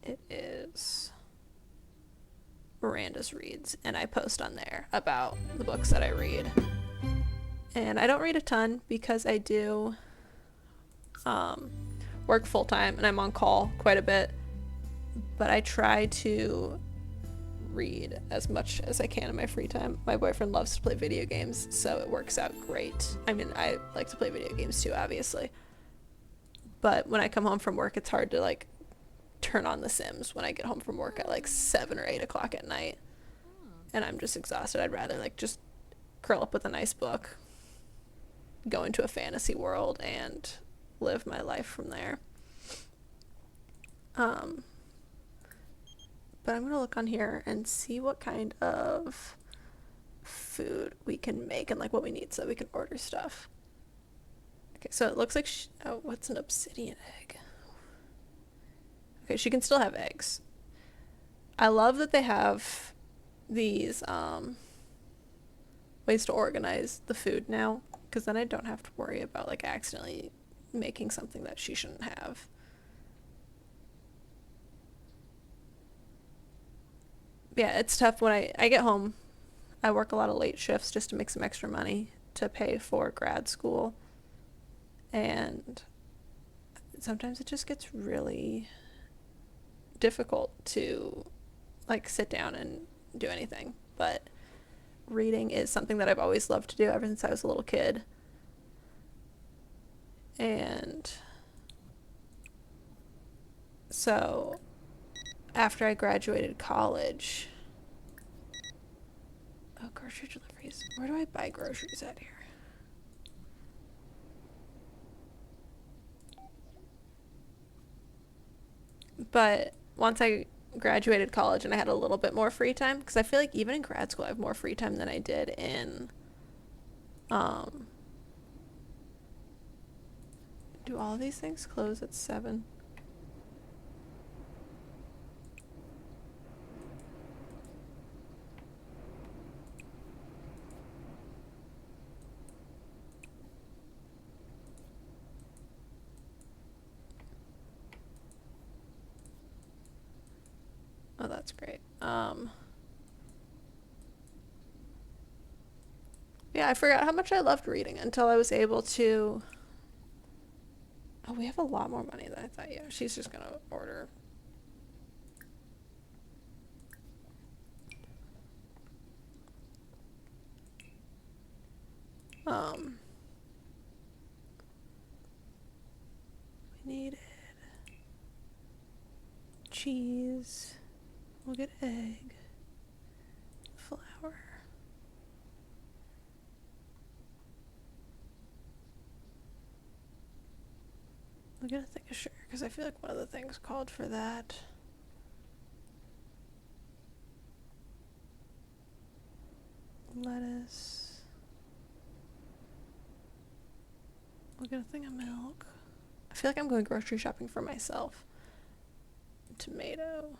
It is Miranda's Reads, and I post on there about the books that I read. And I don't read a ton because I do work full-time and I'm on call quite a bit, but I try to read as much as I can in my free time. My boyfriend loves to play video games, so it works out great. I mean, I like to play video games too, obviously, but when I come home from work, it's hard to like turn on The Sims when I get home from work at like 7 or 8 o'clock at night, and I'm just exhausted. I'd rather like just curl up with a nice book, go into a fantasy world, and live my life from there. But I'm gonna look on here and see what kind of food we can make and like what we need so we can order stuff. Okay, so it looks like oh, what's an obsidian egg? Okay, she can still have eggs. I love that they have these ways to organize the food now, because then I don't have to worry about like accidentally making something that she shouldn't have. Yeah, it's tough when I get home. I work a lot of late shifts just to make some extra money to pay for grad school. And sometimes it just gets really difficult to like sit down and do anything. But reading is something that I've always loved to do ever since I was a little kid. And so after I graduated college, oh, grocery deliveries. Where do I buy groceries at here? But once I graduated college and I had a little bit more free time, because I feel like even in grad school I have more free time than I did in do all of these things close at 7? Oh, that's great. Yeah, I forgot how much I loved reading until I was able to. Oh, we have a lot more money than I thought. Yeah, she's just gonna order. We needed cheese. We'll get egg, flour. We'll get a thing of sugar because I feel like one of the things called for that. Lettuce. We'll get a thing of milk. I feel like I'm going grocery shopping for myself. Tomato.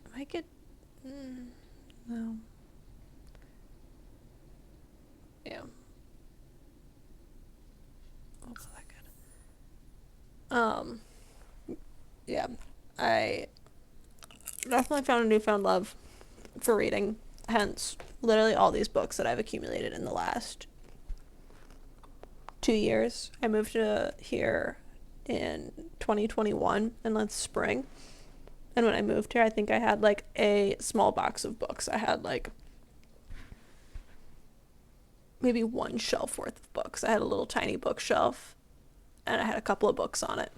I might get. No. Yeah. What's that good? Yeah. I definitely found a newfound love for reading. Hence, literally all these books that I've accumulated in the last 2 years. I moved to here in 2021 in the spring. And when I moved here, I think I had like a small box of books. I had like maybe one shelf worth of books. I had a little tiny bookshelf and I had a couple of books on it.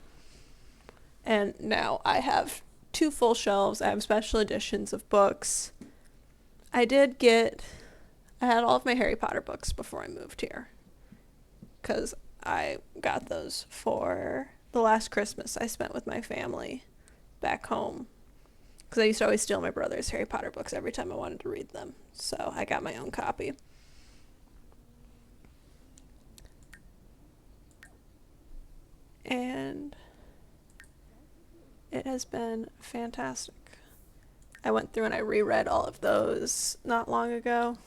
And now I have 2 full shelves. I have special editions of books. I had all of my Harry Potter books before I moved here. Because I got those for the last Christmas I spent with my family back home. Because I used to always steal my brother's Harry Potter books every time I wanted to read them. So I got my own copy. And it has been fantastic. I went through and I reread all of those not long ago.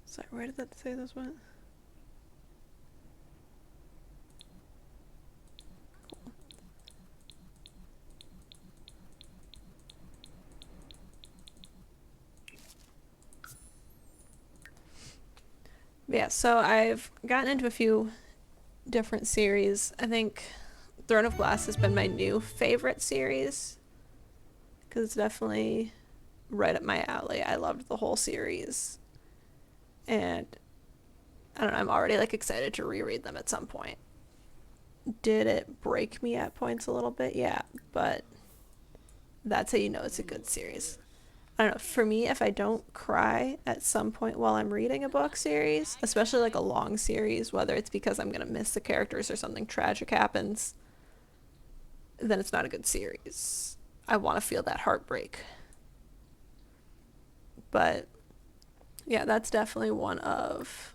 Sorry, where did that say this went? Cool. Yeah, so I've gotten into a few different series. I think Throne of Glass has been my new favorite series because it's definitely right up my alley. I loved the whole series. And I don't know, I'm already like excited to reread them at some point. Did it break me at points a little bit? Yeah, but that's how you know it's a good series. I don't know, for me, if I don't cry at some point while I'm reading a book series, especially like a long series, whether it's because I'm going to miss the characters or something tragic happens, then it's not a good series. I want to feel that heartbreak. But yeah, that's definitely one of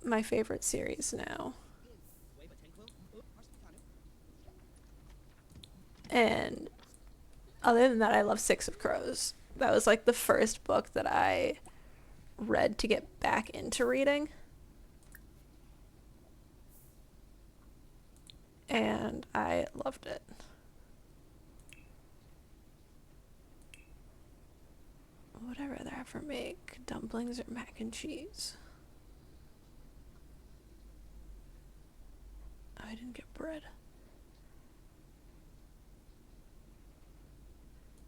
my favorite series now. And other than that, I love Six of Crows. That was like the first book that I read to get back into reading. And I loved it. What would I rather ever make? Dumplings or mac and cheese? Oh, I didn't get bread.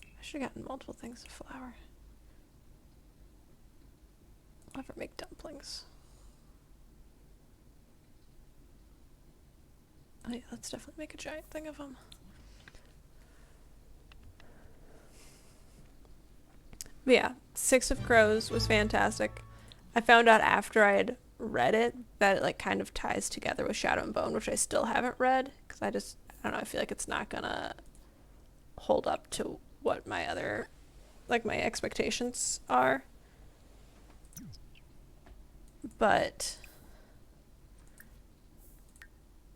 I should have gotten multiple things of flour. I'll never make dumplings. Oh yeah, let's definitely make a giant thing of them. But yeah, Six of Crows was fantastic. I found out after I had read it that it like kind of ties together with Shadow and Bone, which I still haven't read because I don't know, I feel like it's not gonna hold up to what my other, like my expectations are. But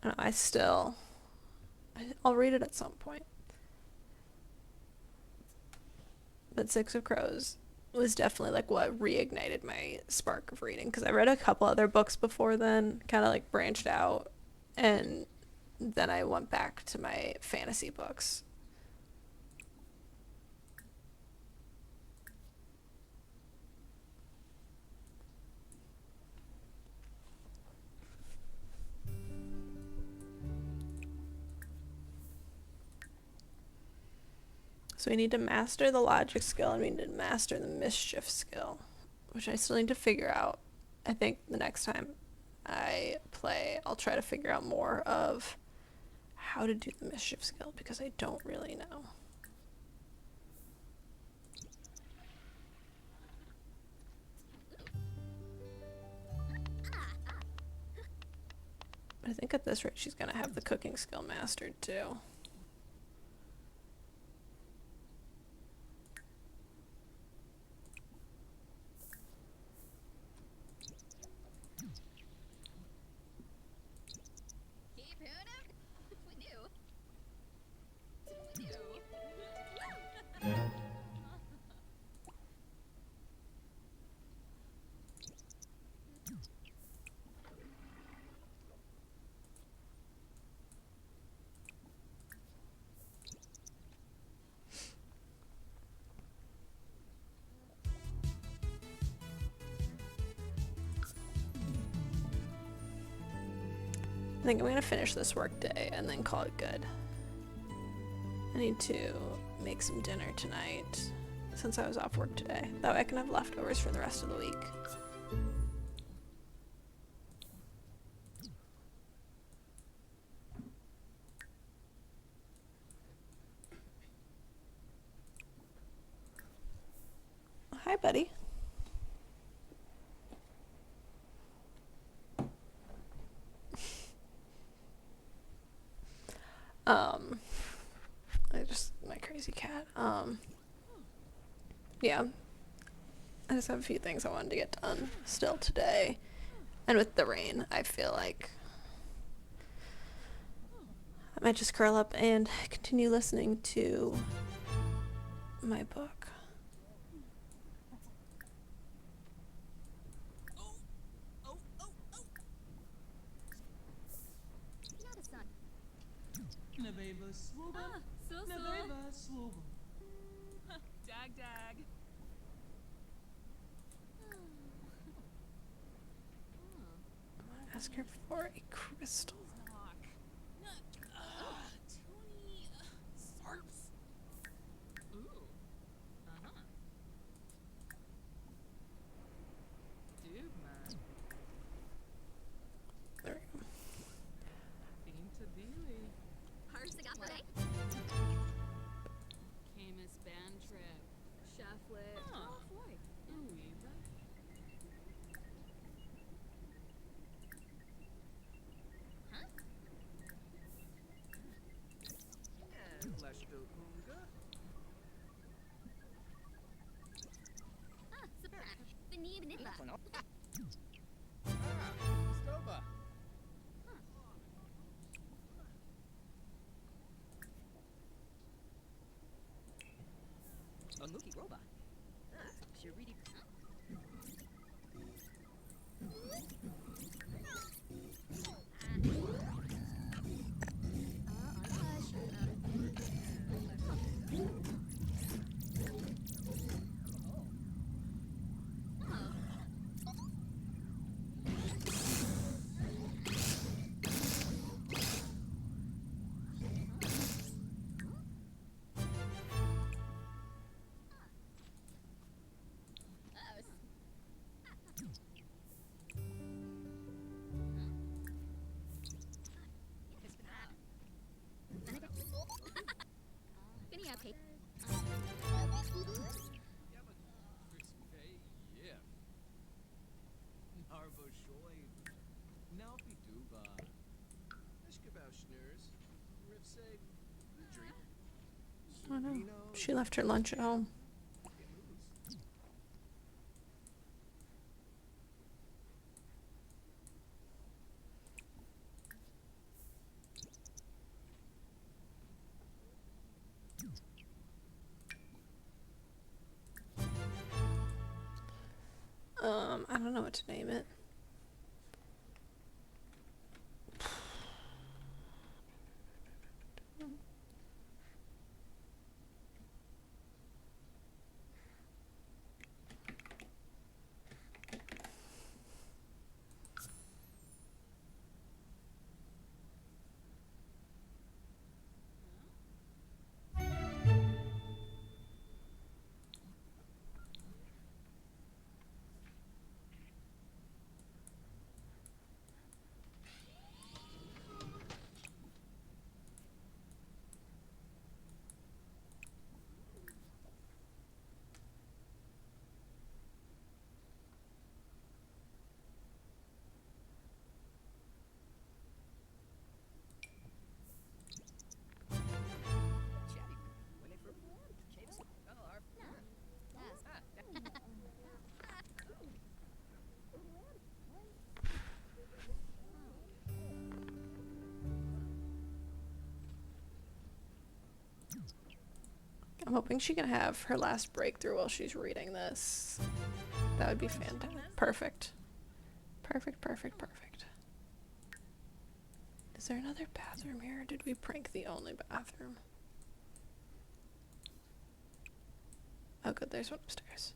I don't know, I'll read it at some point. But Six of Crows was definitely like what reignited my spark of reading because I read a couple other books before then, kind of like branched out, and then I went back to my fantasy books. So we need to master the logic skill and we need to master the mischief skill, which I still need to figure out. I think the next time I play, I'll try to figure out more of how to do the mischief skill because I don't really know. But I think at this rate she's gonna have the cooking skill mastered too. I think I'm gonna finish this work day and then call it good. I need to make some dinner tonight since I was off work today. That way I can have leftovers for the rest of the week. Hi, buddy. My crazy cat. Yeah. I just have a few things I wanted to get done still today. And with the rain, I feel like I might just curl up and continue listening to my book. Dag dag. Ask her for a crystal. Tony Sarps. Ooh. Dude, man. There we go. Into Billy. Harsagapale. Camus band trip. Cheflet. Oh, boy. Ooh, Stoba. I know. She left her lunch at home. I don't know what to name it. I'm hoping she can have her last breakthrough while she's reading this. That would be fantastic. Perfect. Perfect, perfect, perfect. Is there another bathroom here, or did we prank the only bathroom? Oh good, there's one upstairs.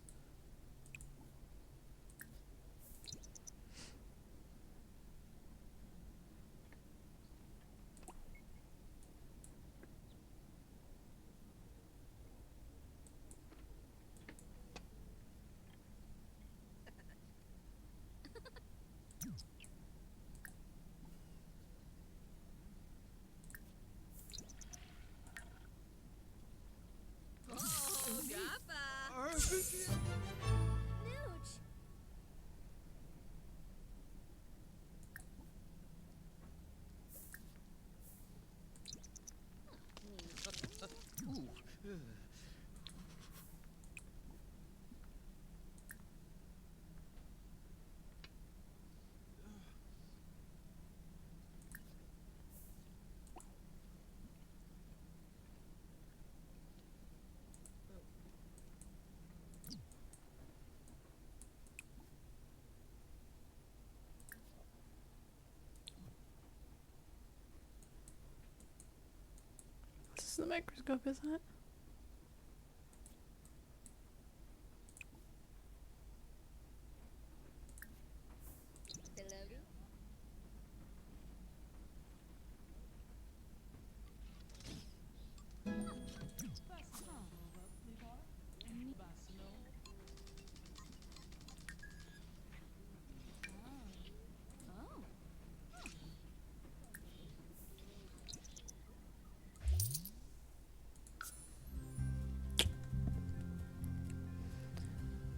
This is the microscope, isn't it?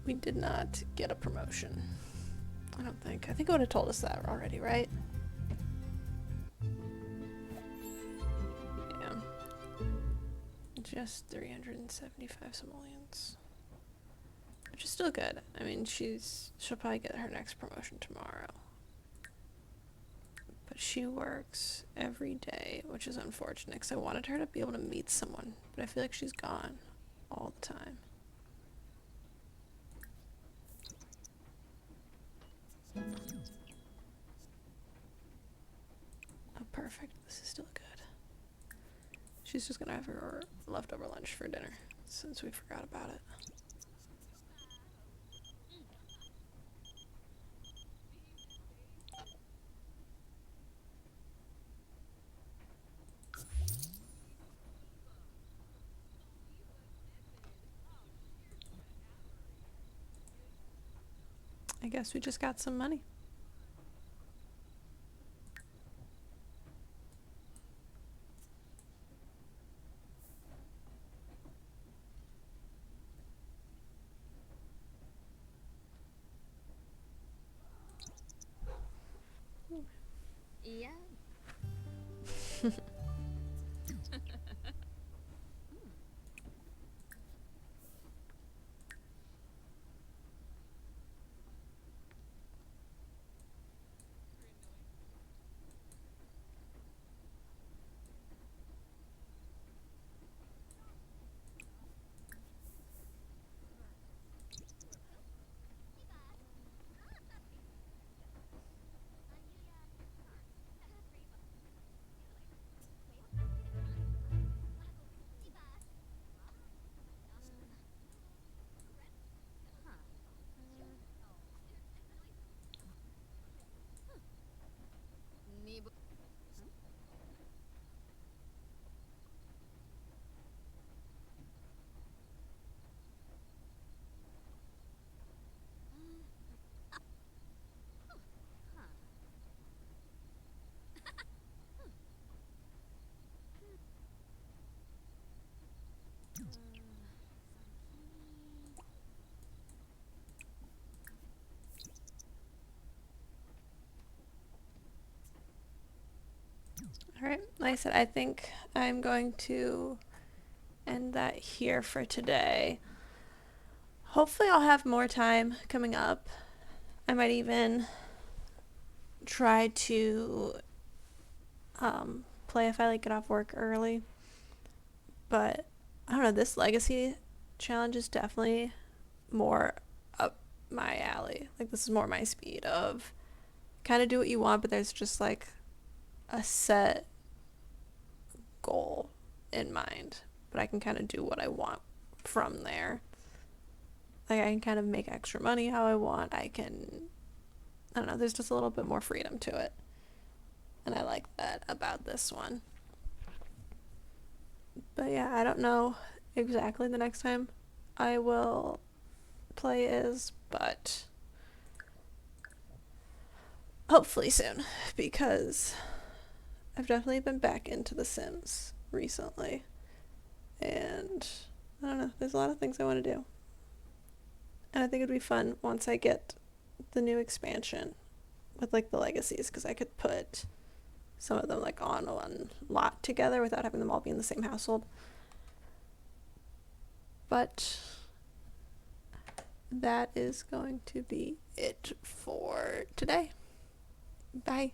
We did not get a promotion. I don't think. I think it would have told us that already, right? Yeah. Just 375 simoleons. Which is still good. I mean, she'll probably get her next promotion tomorrow. But she works every day, which is unfortunate because I wanted her to be able to meet someone, but I feel like she's gone all the time. Oh, perfect. This is still good. She's just gonna have her leftover lunch for dinner since we forgot about it. I guess we just got some money. Yeah. Nibo. Alright, like I said, I think I'm going to end that here for today. Hopefully I'll have more time coming up. I might even try to play if I like get off work early. But I don't know, this legacy challenge is definitely more up my alley. Like this is more my speed of kind of do what you want, but there's just like a set goal in mind. But I can kind of do what I want from there. Like I can kind of make extra money how I want. I don't know, there's just a little bit more freedom to it. And I like that about this one. But yeah, I don't know exactly the next time I will play is, but hopefully soon, because I've definitely been back into The Sims recently. And I don't know, there's a lot of things I want to do. And I think it'd be fun once I get the new expansion with like the legacies, because I could put some of them like on one lot together without having them all be in the same household. But that is going to be it for today. Bye.